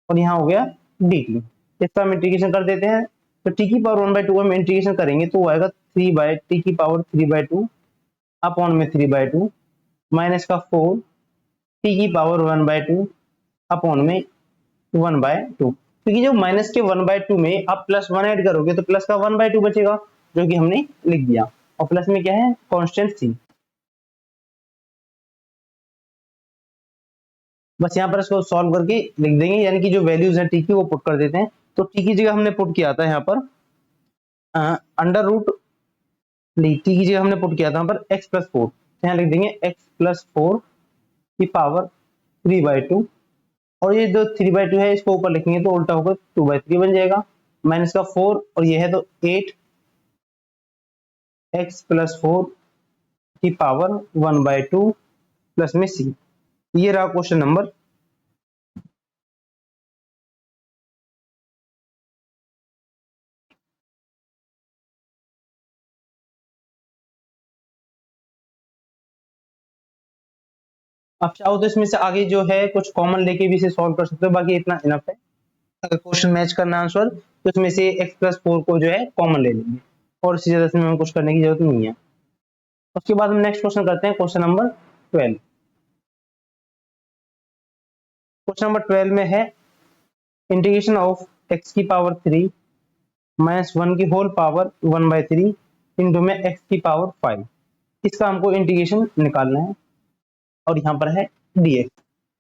और यहाँ हो गया dt। इसका हम इंटीग्रेशन कर देते हैं, तो t की पावर 1/2 हम इंटीग्रेशन करेंगे तो वो आएगा 3/t की पावर 3/2 अपॉन में 3/2 माइनस का 4 t की पावर 1/2 अपॉन में 1/2, क्योंकि जो माइनस के 1/2 में आप प्लस 1 ऐड करोगे तो प्लस का 1/2 बचेगा, जो कि हमने लिख दिया, और प्लस में क्या है कांस्टेंट c। बस यहाँ पर इसको सॉल्व करके लिख देंगे, यानी कि जो वैल्यूज है टी की वो पुट कर देते हैं। तो टी की जगह हमने पुट किया था यहाँ पर अंडर रूट, टी की जगह हमने पुट किया था यहाँ पर एक्स प्लस 4, तो यहाँ लिख देंगे एक्स प्लस 4 की पावर 3/2, और ये जो 3/2 है इसको ऊपर लिखेंगे तो उल्टा होकर 2/3 बन जाएगा, माइनस का 4 और ये है तो 8 एक्स प्लस 4 की पावर 1/2 प्लस में सी। ये रहा क्वेश्चन नंबर। आप चाहो तो इसमें से आगे जो है कुछ कॉमन लेके भी इसे सॉल्व कर सकते हो, बाकी इतना इनफ है। अगर क्वेश्चन मैच करना आंसर तो इसमें से x प्लस 4 को जो है कॉमन ले लेंगे। और इससे ज्यादा इसमें हमें कुछ करने की जरूरत नहीं है। उसके बाद हम नेक्स्ट क्वेश्चन करते हैं, क्वेश्चन नंबर 12। क्वेश्चन नंबर 12 में है इंटीग्रेशन ऑफ x की पावर 3 माइनस 1 की होल पावर 1/3 इंटू में x की पावर 5। इसका हमको इंटीग्रेशन निकालना है और यहाँ पर है dx।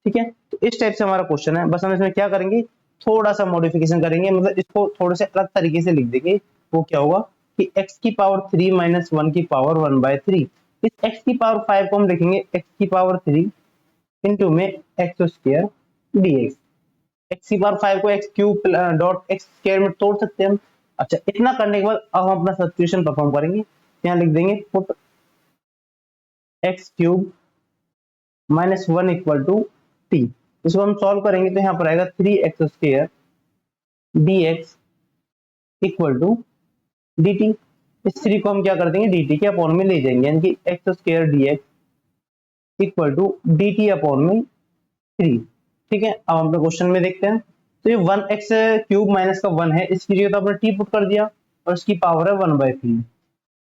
ठीक है, तो इस टाइप से हमारा क्वेश्चन है। बस हम इसमें क्या करेंगे, थोड़ा सा मॉडिफिकेशन करेंगे, मतलब इसको थोड़े से अलग तरीके से लिख देंगे। वो क्या होगा कि x की पावर 3 माइनस 1 की पावर 1/3, इस x की पावर 5 को हम लिखेंगे x की पावर 3 इंटू में एक्स स्क्वायर dx। एक्स की पावर 5 को x cube dot x square में तोड़ सकते हैं हम। अच्छा, इतना करने के बाद अब हम अपना सब्स्टिट्यूशन परफॉर्म करेंगे। यहाँ लिख देंगे put x cube minus 1 equal to t. इसको हम सॉल्व करेंगे तो यहाँ पर आएगा 3x square dx equal to dt। इस 3 को हम क्या कर देंगे, dt के अपॉन में ले जाएंगे, यानी कि x square dx equal to dt upon में 3। ठीक है, अब हम अपने क्वेश्चन में देखते हैं। तो ये 1x क्यूब माइनस का 1 है, इसकी जगह तो आपने t पुट कर दिया और इसकी पावर है 1/3।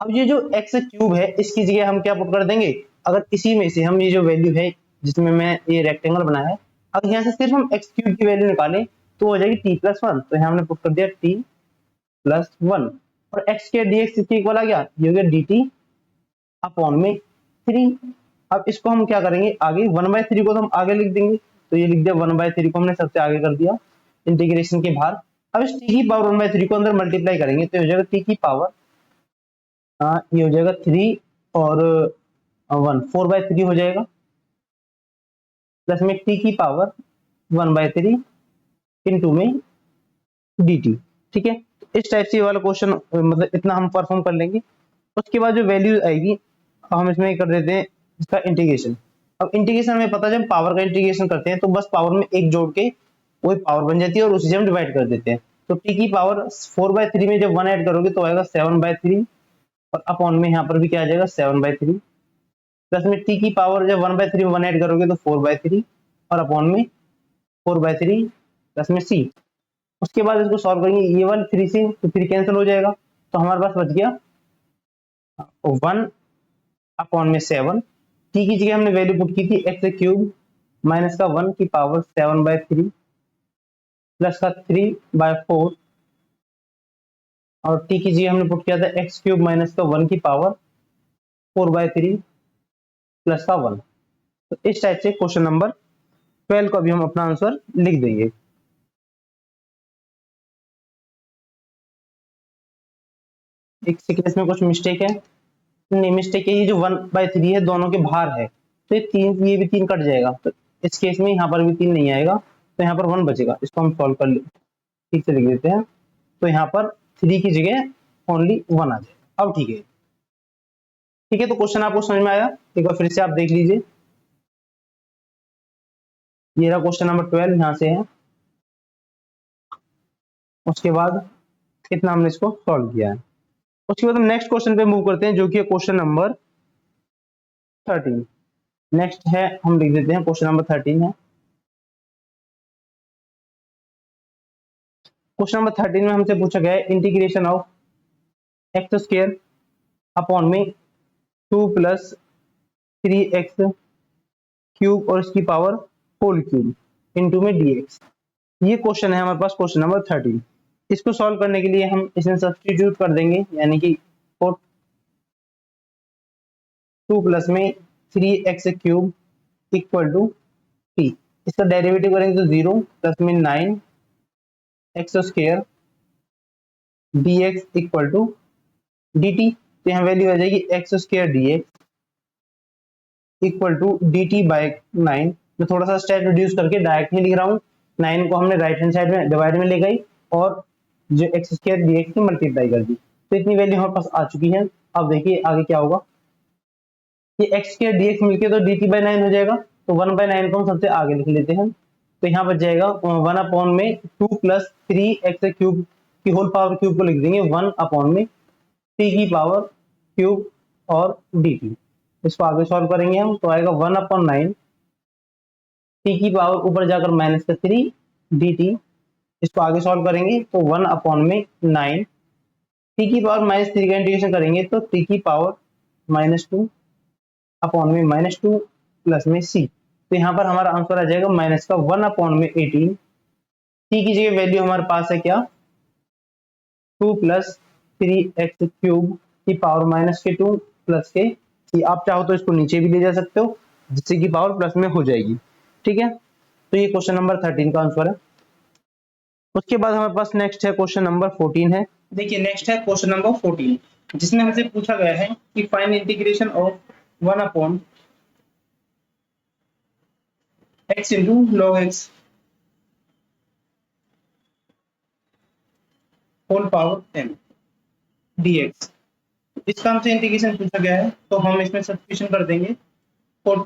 अब ये जो x क्यूब है इसकी जगह हम क्या पुट कर देंगे, अगर इसी में से हम ये जो वैल्यू है जिसमें मैं ये रेक्टेंगल बनाया है, अगर यहाँ से सिर्फ हम x क्यूब की वैल्यू निकालें तो हो जाएगी t प्लस 1। तो यहाँ हमने पुट कर दिया t प्लस 1 और x के dx इसके इक्वल आ गया, ये हो गया dt अपॉन में 3। अब इसको हम क्या करेंगे, आगे 1/3 को तो हम आगे लिख देंगे, तो ये लिख दिया 1/3 को हमने सबसे आगे कर दिया इंटीग्रेशन के बाहर। अब इस t की पावर 1/3 को अंदर मल्टीप्लाई करेंगे तो हो जाएगा t की पावर, ये हो जाएगा 3 और 1 4/3 हो जाएगा, प्लस में t की पावर 1/3 इंटू में dt। ठीक है, इस टाइप से वाला क्वेश्चन मतलब इतना हम परफॉर्म कर लेंगे। उसके बाद जो वैल्यू आएगी हम इसमें कर देते हैं इसका इंटीग्रेशन। अब इंटीग्रेशन में पता है जब पावर का इंटीग्रेशन करते हैं तो बस पावर में एक जोड़ के वही पावर बन जाती है और उसी से हम डिवाइड कर देते हैं। तो t की पावर 4/3 में जब 1 ऐड करोगे तो आएगा 7/3 और अपॉन में यहाँ पर भी क्या आ जाएगा 7/3, प्लस में t की पावर जब 1/3 में 1 ऐड करोगे तो 4/3 और अपॉन में 4/3 प्लस में c। उसके बाद इसको सॉल्व करेंगे, ये 1 3 से तो 3 कैंसिल हो जाएगा, तो हमारे पास बच गया 1 अपॉन में 7। t की जगह हमने वैल्यू पुट की थी एक्स क्यूब माइनस का 1 की पावर 7/3 प्लस का 3/4 और t की जगह हमने पुट किया था एक्स क्यूब माइनस का 1 की पावर 4/3 प्लस का 1। तो इस टाइप से क्वेश्चन नंबर 12 को अभी हम अपना आंसर लिख देंगे। एक सेकंड, इसमें कुछ मिस्टेक है, नहीं मिस्टेक है, ये जो 1/3 है दोनों के बाहर है तो ये 3, ये भी 3 कट जाएगा, तो इस केस में यहाँ पर भी 3 नहीं आएगा, तो यहाँ पर 1 बचेगा। इसको हम सॉल्व कर ले, ठीक से लिख देते हैं। तो यहाँ पर 3 की जगह ओनली 1 आ जाए। अब ठीक है, ठीक है, तो क्वेश्चन आपको समझ में आया, एक बार फिर से आप देख लीजिए। ये रहा क्वेश्चन नंबर 12 यहाँ से है। उसके बाद इतना हमने इसको सॉल्व किया है। उसके बाद हम नेक्स्ट क्वेश्चन पे मूव करते हैं जो कि क्वेश्चन नंबर 13। नेक्स्ट है, हम लिख देते हैं क्वेश्चन नंबर 13 है। क्वेश्चन नंबर 13 में हमसे पूछा गया है integration of x square upon में 2 प्लस 3x क्यूब और इसकी पावर होल क्यूब इंटू में dx। ये क्वेश्चन है हमारे पास क्वेश्चन नंबर 13। इसको सॉल्व करने के लिए हम इसमें सब्स्टिट्यूट कर देंगे, यानी कि 2 प्लस में 3x cube equal to t। इसका डेरिवेटिव करेंगे तो 0 प्लस में 9x square dx equal to dt। तो यहाँ वैल्यू आ जाएगी x square dx equal to dt by 9। मैं थोड़ा सा स्टेप रिड्यूस करके डायरेक्ट ही लिख रहा हूँ, 9 को हमने राइट हैंड साइड में डिवाइड में ले गई और जो एक्स स्क्वायर dx की मल्टीप्लाई कर दी, तो इतनी वैल्यू हमारे पास आ चुकी है। अब देखिए आगे क्या होगा, ये एक्स स्क्वायर dx मिलके तो dt बाय 9 हो जाएगा, तो 1/9 को हम सबसे आगे लिख लेते हैं। तो यहाँ बच जाएगा 1 अपॉन में 2 प्लस 3x क्यूब की होल पावर क्यूब को लिख देंगे 1 अपॉन में t की पावर क्यूब और dt। इसको आगे सॉल्व करेंगे हम तो आएगा 1/9 t की पावर ऊपर जाकर माइनस का 3 dt। इसको आगे सॉल्व करेंगे तो 1 अपॉन में 9 टी की पावर -3 का इंटीग्रेशन करेंगे तो टी की पावर -2 अपॉन में -2 प्लस में सी, तो यहाँ पर हमारा आंसर आ जाएगा -1 अपॉन में 18। टी की जगह वैल्यू हमारे पास है क्या, 2 प्लस 3x क्यूब की पावर -2 प्लस के सी। आप चाहो तो इसको नीचे भी ले जा सकते हो जिससे की पावर प्लस में हो जाएगी। ठीक है, तो ये क्वेश्चन नंबर 13 का आंसर है। उसके बाद हमारे पास नेक्स्ट है क्वेश्चन नंबर 14 है। देखिए नेक्स्ट है क्वेश्चन नंबर 14, जिसमें हमसे पूछा गया है कि find integration of 1 upon x into log x whole power m dx। इसका हमसे इंटीग्रेशन पूछा गया है तो हम इसमें सब्स्टिट्यूशन कर देंगे for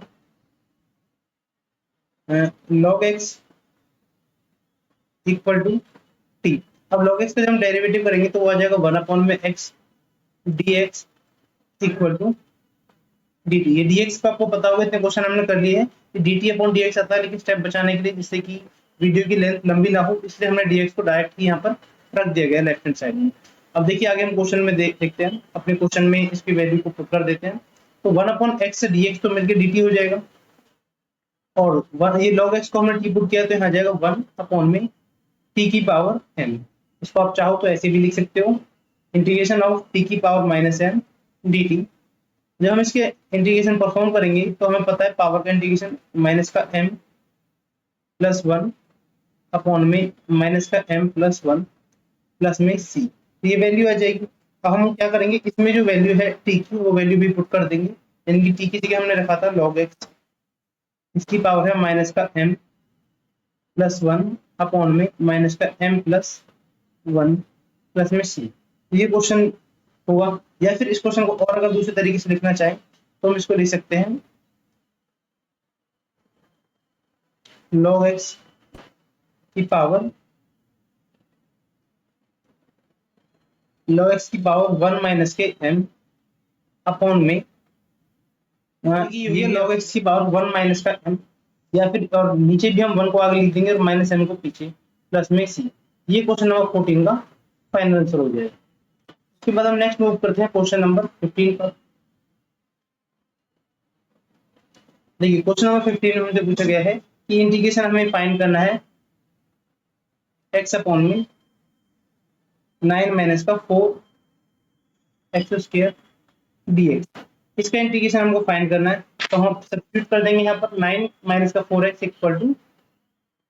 log x equal to t। अब log x का जब हम डेरिवेटिव करेंगे तो वो आ जाएगा 1 अपॉन में x dx equal to dt। ये dx का आपको पता होगा, इतने क्वेश्चन हमने कर लिए हैं कि dt अपॉन dx आता है, लेकिन स्टेप बचाने के लिए जिससे कि वीडियो की लेंथ लंबी ना हो इसलिए हमने dx को डायरेक्ट ही यहाँ पर रख दिया गया लेफ्ट हैंड साइड में। अब देखिए आगे हम क्वेश्चन में देखते हैं, अपने क्वेश्चन में इसकी वैल्यू को पुट कर देते हैं। तो 1 अपॉन x से dx तो मिलकर dt हो जाएगा, और ये log x को हमने t पुट किया तो यहाँ जाएगा 1 अपॉन में t की पावर n। इसको आप चाहो तो ऐसे भी लिख सकते हो, इंटीग्रेशन ऑफ t की पावर -n dt। जब हम इसके इंटीग्रेशन परफॉर्म करेंगे तो हमें पता है पावर का इंटीग्रेशन माइनस का m प्लस 1 अपॉन में माइनस का m प्लस 1 प्लस में c, तो ये वैल्यू आ जाएगी। अब हम क्या करेंगे, इसमें जो वैल्यू है t की वो वैल्यू भी पुट कर देंगे, यानी कि t की जगह हमने रखा था log x, इसकी पावर है माइनस का m प्लस 1 अपॉन में माइनस का m प्लस 1 प्लस में c। ये क्वेश्चन होगा, या फिर इस क्वेश्चन को और अगर दूसरे तरीके से लिखना चाहें तो हम इसको लिख सकते हैं log x की पावर log x की पावर 1 माइनस के m अपॉन में ये log x की पावर 1 माइनस का m, या फिर और नीचे भी हम 1 को आगे लिख देंगे और माइनस m को पीछे प्लस में c। ये क्वेश्चन नंबर 14 का फाइनल आंसर हो जाएगा। उसके बाद हम नेक्स्ट मूव करते हैं क्वेश्चन नंबर 15 पर। देखिए क्वेश्चन नंबर 15 में हमसे पूछा गया है कि इंटीग्रेशन हमें फाइंड करना है x अपॉन में 9 माइनस का 4x स्क्वायर dx। इसका इंटीग्रेशन हमको फाइंड करना है, तो हम सब्स्टिट्यूट कर देंगे यहाँ पर 9 माइनस का 4x इक्वल टू,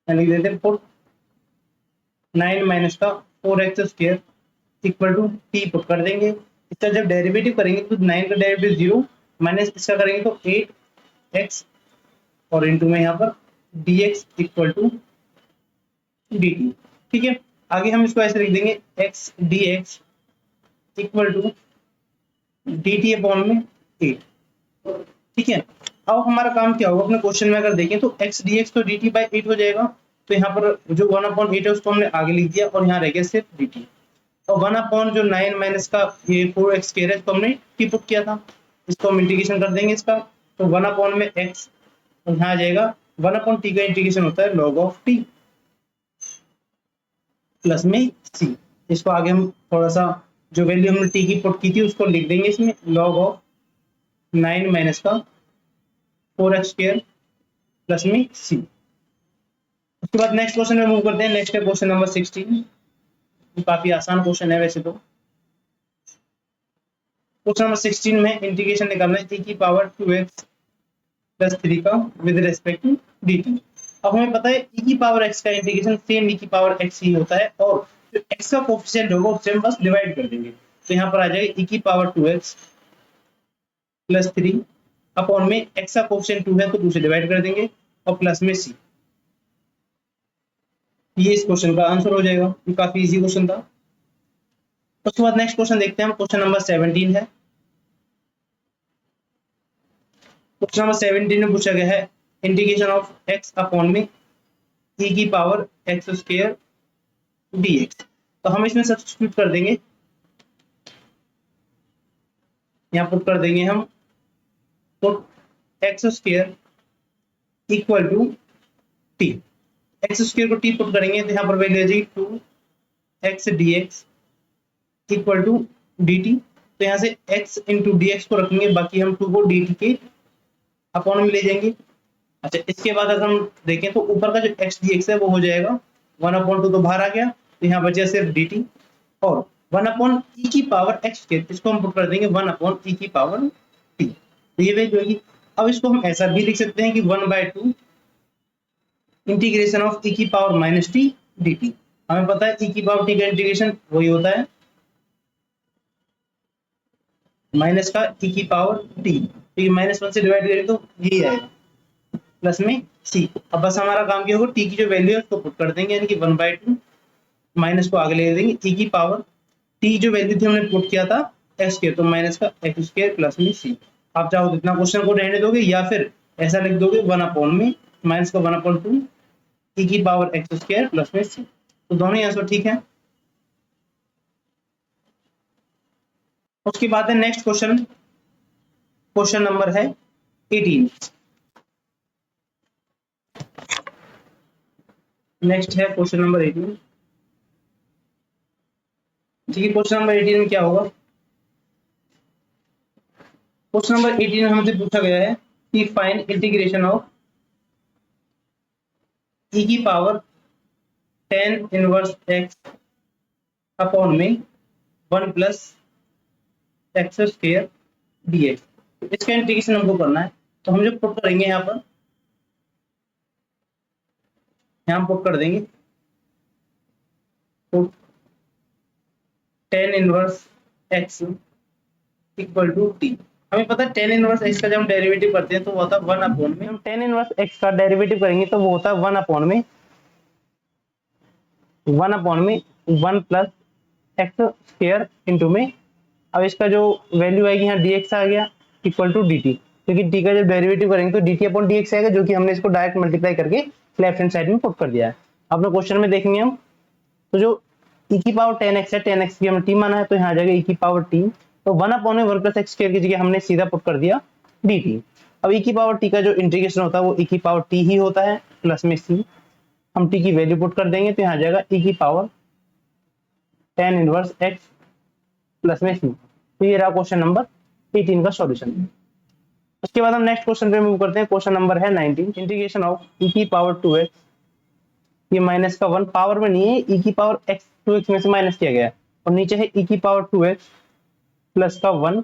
लिख देते हैं 9 माइनस का 4x square equal to t put कर देंगे। इसका जब डेरिवेटिव करेंगे तो 9 का डेरिवेटिव 0 माइनस इसका करेंगे तो 8x और इनटू में यहाँ पर dx इक्वल टू dt। ठीक है, आगे हम इसको ऐसे लिख देंगे x dx equal to dt upon में 8। ठीक है, अब हमारा काम क्या होगा, अपने क्वेश्चन में अगर देखें तो x dx तो dt बाई 8 हो जाएगा, तो यहाँ पर जो 1 अपॉन 8 है उसको हमने आगे लिख दिया और यहाँ रह गया सिर्फ dt, और 1 अपॉन जो 9 माइनस का ये 4x स्क्वायर है इसको हमने t पुट किया था, इसको हम इंटीग्रेशन कर देंगे इसका, तो 1 अपॉन में x और यहाँ आ जाएगा 1 अपॉन t का इंटीग्रेशन होता है log ऑफ t प्लस में c। इसको आगे हम थोड़ा सा जो वैल्यू हमने t की पुट की थी उसको लिख देंगे इसमें log ऑफ 9 माइनस का 4x स्क्वायर प्लस में c। उसके बाद नेक्स्ट क्वेश्चन में मूव करते हैं। नेक्स्ट है क्वेश्चन नंबर 16, काफी आसान क्वेश्चन है वैसे तो। क्वेश्चन नंबर 16 में इंटीग्रेशन निकालना है t की पावर 2x प्लस 3 का विद रिस्पेक्ट टू dt। अब हमें पता है e की पावर x का इंटीग्रेशन सेम e की पावर x ही होता है, और जो x का कोएफिशिएंट होगा उससे हम बस डिवाइड कर देंगे, तो यहाँ पर आ जाएगा e की पावर 2x प्लस 3 अपॉन में x का कोएफिशिएंट 2 है तो 2 से डिवाइड कर देंगे और प्लस में c। ये इस क्वेश्चन का आंसर हो जाएगा, ये काफी इजी क्वेश्चन था। उसके बाद नेक्स्ट क्वेश्चन देखते हैं हम, क्वेश्चन नंबर 17 है। क्वेश्चन नंबर 17 में पूछा गया है इंटीग्रेशन ऑफ x अपॉन में e की पावर x स्क्वायर dx। तो हम इसमें सब्स्टिट्यूट कर देंगे, यहाँ पुट कर देंगे हम तो x square equal to t। x square को t पुट करेंगे तो यहाँ पर वैल्यू आ जाएगी 2x dx equal to d t. तो यहाँ से x इंटू डी एक्स को रखेंगे, बाकी हम 2 को डी टी के अपॉन में ले जाएंगे। अच्छा, इसके बाद अगर हम देखें तो ऊपर का जो x डी एक्स है वो हो जाएगा 1/2, तो बाहर आ गया, तो यहाँ बचा सिर्फ डी टी और 1/e की पावर x स्क्वायर, इसको हम पुट कर देंगे 1/e की पावर t। तो ये वैल्यू होगी। अब इसको हम ऐसा भी लिख सकते हैं कि 1/2 इंटीग्रेशन ऑफ e की power minus T D T. हमें पता है e की पावर t का इंटीग्रेशन वही होता है माइनस का e की पावर t, तो ये -1 से डिवाइड करें तो यही आएगा प्लस में c। अब बस हमारा काम क्या होगा, t की जो वैल्यू है उसको पुट कर देंगे, यानी कि 1/2 माइनस को आगे ले देंगे, e की पावर t जो वैल्यू थी हमने पुट किया था x स्क्वायर, तो माइनस का x स्क्वायर प्लस में c। आप चाहो तो इतना क्वेश्चन को रहने दोगे या फिर ऐसा लिख दोगे 1/, में माइनस का 1/2 e की पावर x स्क्वायर प्लस में c। तो दोनों आंसर ठीक है। उसके बाद है नेक्स्ट क्वेश्चन, क्वेश्चन नंबर है 18। नेक्स्ट है क्वेश्चन नंबर 18। ठीक है, क्वेश्चन नंबर 18 में क्या होगा, क्वेश्चन नंबर 18 में हमसे पूछा गया है कि फाइंड इंटीग्रेशन ऑफ e की power tan inverse x upon में 1 प्लस एक्स स्क्वायर dx। इसका इंटीग्रेशन हमको करना है, तो हम जो पुट करेंगे यहाँ पर, यहाँ पुट कर देंगे put tan inverse x equal to t। हमें पता है tan इनवर्स x का जब हम डेरिवेटिव करते हैं तो वो होता है 1/, में हम tan इनवर्स x का डेरिवेटिव करेंगे तो वो होता है 1/, में 1 प्लस एक्स स्क्वायर इंटू में, अब इसका जो वैल्यू आएगी यहाँ dx आ गया इक्वल टू dt, क्योंकि t का जब डेरिवेटिव करेंगे तो dt अपॉन dx आएगा, जो कि हमने इसको डायरेक्ट मल्टीप्लाई करके लेफ्ट हैंड साइड में पुट कर दिया है। अपने क्वेश्चन में देखेंगे हम, तो जो e की पावर tan x है, tan x की हमने t माना है, तो यहाँ आ जाएगा e की पावर t, तो 1/, में 1 प्लस एक्स स्क्वायर की जगह हमने सीधा पुट कर दिया dt। अब e की पावर t का जो इंटीग्रेशन होता है वो e की पावर t ही होता है प्लस में c, हम t की वैल्यू पुट कर देंगे, तो यहाँ आ जाएगा e की power tan inverse x plus में c। तो ये रहा क्वेश्चन नंबर 18 का सॉल्यूशन। उसके बाद हम नेक्स्ट क्वेश्चन पे मूव करते हैं, क्वेश्चन नंबर है 19। इंटीग्रेशन ऑफ e की पावर 2x, ये माइनस का 1 पावर में नहीं है, e की पावर x 2x में से माइनस किया गया है, और नीचे है e की पावर 2x प्लस का 1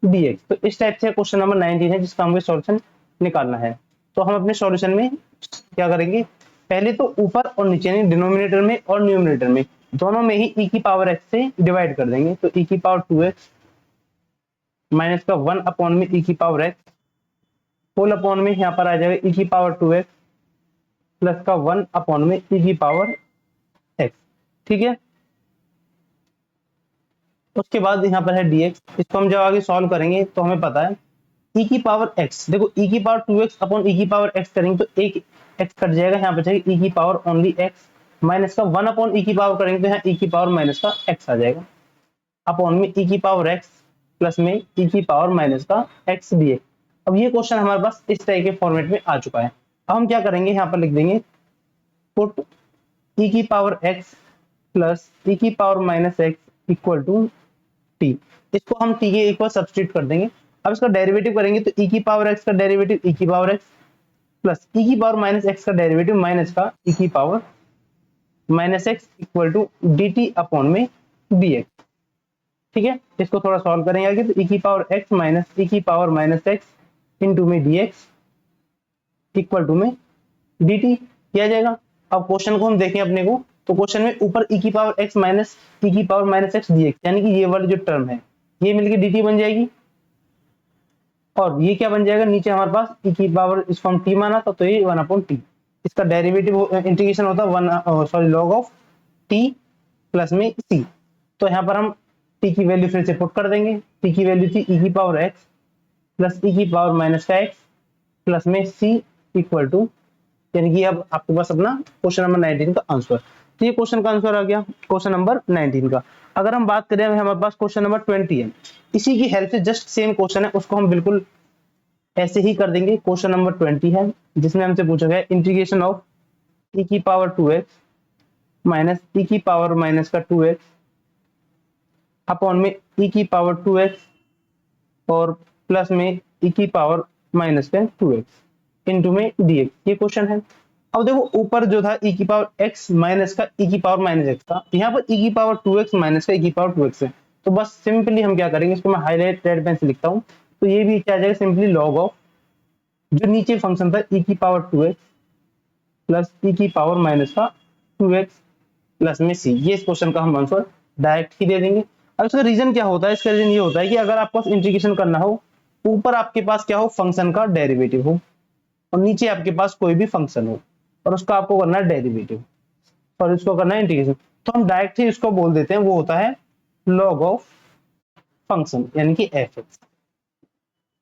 dx। तो इस टाइप से क्वेश्चन नंबर 19 है जिसका हमें सॉल्यूशन निकालना है। तो हम अपने सॉल्यूशन में क्या करेंगे, पहले तो ऊपर और नीचे नहीं, डिनोमिनेटर में और न्यूमरेटर में दोनों में ही e की पावर x से डिवाइड कर देंगे, तो e की पावर 2x माइनस का 1/, में e की पावर x होल अपॉन में यहाँ पर आ जाएगा e की पावर 2x प्लस का 1/, में e की पावर x। ठीक है, उसके बाद यहाँ पर है dx, इसको हम जब आगे सॉल्व करेंगे तो हमें पता है e की पावर x, देखो e की पावर 2x अपॉन e की पावर x करेंगे तो एक x कट जाएगा, यहाँ पर जाएगा e की पावर ओनली x माइनस का 1/, e की पावर करेंगे तो यहाँ e की पावर माइनस का x आ जाएगा, अपॉन में e की पावर x प्लस में e की पावर माइनस का x dx। अब ये क्वेश्चन हमारे पास इस तरह के फॉर्मेट में आ चुका है। अब हम क्या करेंगे, यहाँ पर लिख देंगे पुट e की पावर x प्लस e की power minus x equal to t। इसको हम t के इक्वल सब्स्टिट्यूट कर देंगे। अब इसका डेरिवेटिव करेंगे तो e की पावर x का डेरिवेटिव e की पावर x प्लस e की पावर माइनस x का डेरिवेटिव माइनस का e की power minus x equal to dt upon में dx। ठीक है, इसको थोड़ा सॉल्व करेंगे आगे, तो e की पावर x माइनस e की पावर माइनस x इंटू में dx इक्वल टू में dt किया जाएगा। अब क्वेश्चन को हम देखें अपने को, तो क्वेश्चन में ऊपर e की पावर x माइनस e की पावर माइनस x dx, यानी कि ये वाली जो टर्म है ये मिलके dt बन जाएगी, और ये क्या बन जाएगा, नीचे हमारे पास e की पावर, इसको हम t माना तो ये 1/t, इसका डेरिवेटिव इंटीग्रेशन होता है लॉग ऑफ t प्लस में c। तो यहाँ पर हम t की वैल्यू फिर से पुट कर देंगे, t की वैल्यू थी e की पावर x प्लस e की पावर माइनस का x प्लस में c इक्वल टू, यानी कि अब आपके पास अपना क्वेश्चन नंबर 19 का आंसर। तो ये क्वेश्चन का आंसर आ गया क्वेश्चन नंबर 19 का। अगर हम बात करें हमारे पास क्वेश्चन नंबर 20 है, इसी की हेल्प से जस्ट सेम क्वेश्चन है, उसको हम बिल्कुल ऐसे ही कर देंगे। क्वेश्चन नंबर 20 है जिसमें हमसे पूछा गया इंटीग्रेशन ऑफ e की पावर 2x माइनस e की पावर माइनस का 2x अपॉन में e की पावर 2x और प्लस में e की पावर माइनस में 2x इंटू में dx, ये क्वेश्चन है। अब देखो ऊपर जो था e की पावर x माइनस का e की पावर माइनस x था, यहाँ पर e की पावर 2x माइनस का e की पावर 2x है। तो बस सिंपली हम क्या करेंगे, इसको मैं हाईलाइट रेड पेन से लिखता हूँ, तो ये भी क्या आ जाएगा, सिंपली लॉग ऑफ जो नीचे फंक्शन था e की पावर 2x प्लस e की पावर माइनस का 2x प्लस में c, ये इस क्वेश्चन का हम आंसर डायरेक्ट ही दे देंगे। अब इसका रीजन क्या होता है, इसका रीजन ये होता है कि अगर आपको इंटीग्रेशन करना हो, ऊपर आपके पास क्या हो, फंक्शन का डेरिवेटिव हो, और नीचे आपके पास कोई भी फंक्शन हो और उसका आपको करना है डेरिवेटिव और इसको करना है इंटीग्रेशन, तो हम डायरेक्ट ही इसको बोल देते हैं, वो होता है लॉग ऑफ फंक्शन यानी कि एफ एक्स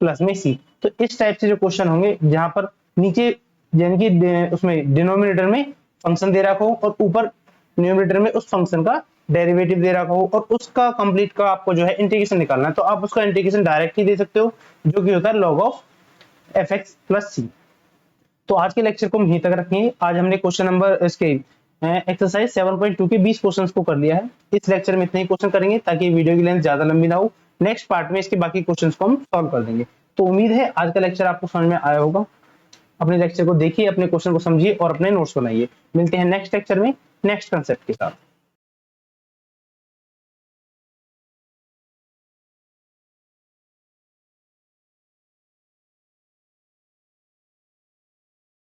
प्लस में सी। तो इस टाइप से जो क्वेश्चन होंगे जहां पर नीचे यानी कि उसमें डिनोमिनेटर में फंक्शन दे रखा हो और ऊपर न्यूमरेटर में उस फंक्शन का डेरिवेटिव दे रखा हो और उसका कंप्लीट का आपको जो है इंटीग्रेशन निकालना है, तो आप उसका इंटीग्रेशन डायरेक्ट ही दे सकते हो, जो कि होता है log of f x plus c. तो आज के लेक्चर को हम यहीं तक रखेंगे। आज हमने क्वेश्चन नंबर इसके एक्सरसाइज 7.2 के 20 क्वेश्चंस को कर लिया है। इस लेक्चर में इतने ही क्वेश्चन करेंगे ताकि वीडियो की लेंथ ज्यादा लंबी ना हो। नेक्स्ट पार्ट में इसके बाकी क्वेश्चंस को हम सॉल्व कर देंगे। तो उम्मीद है आज का लेक्चर आपको समझ में आया होगा। अपने लेक्चर को देखिए, अपने क्वेश्चन को समझिए और अपने नोट्स बनाइए। मिलते हैं नेक्स्ट लेक्चर में नेक्स्ट कंसेप्ट के साथ।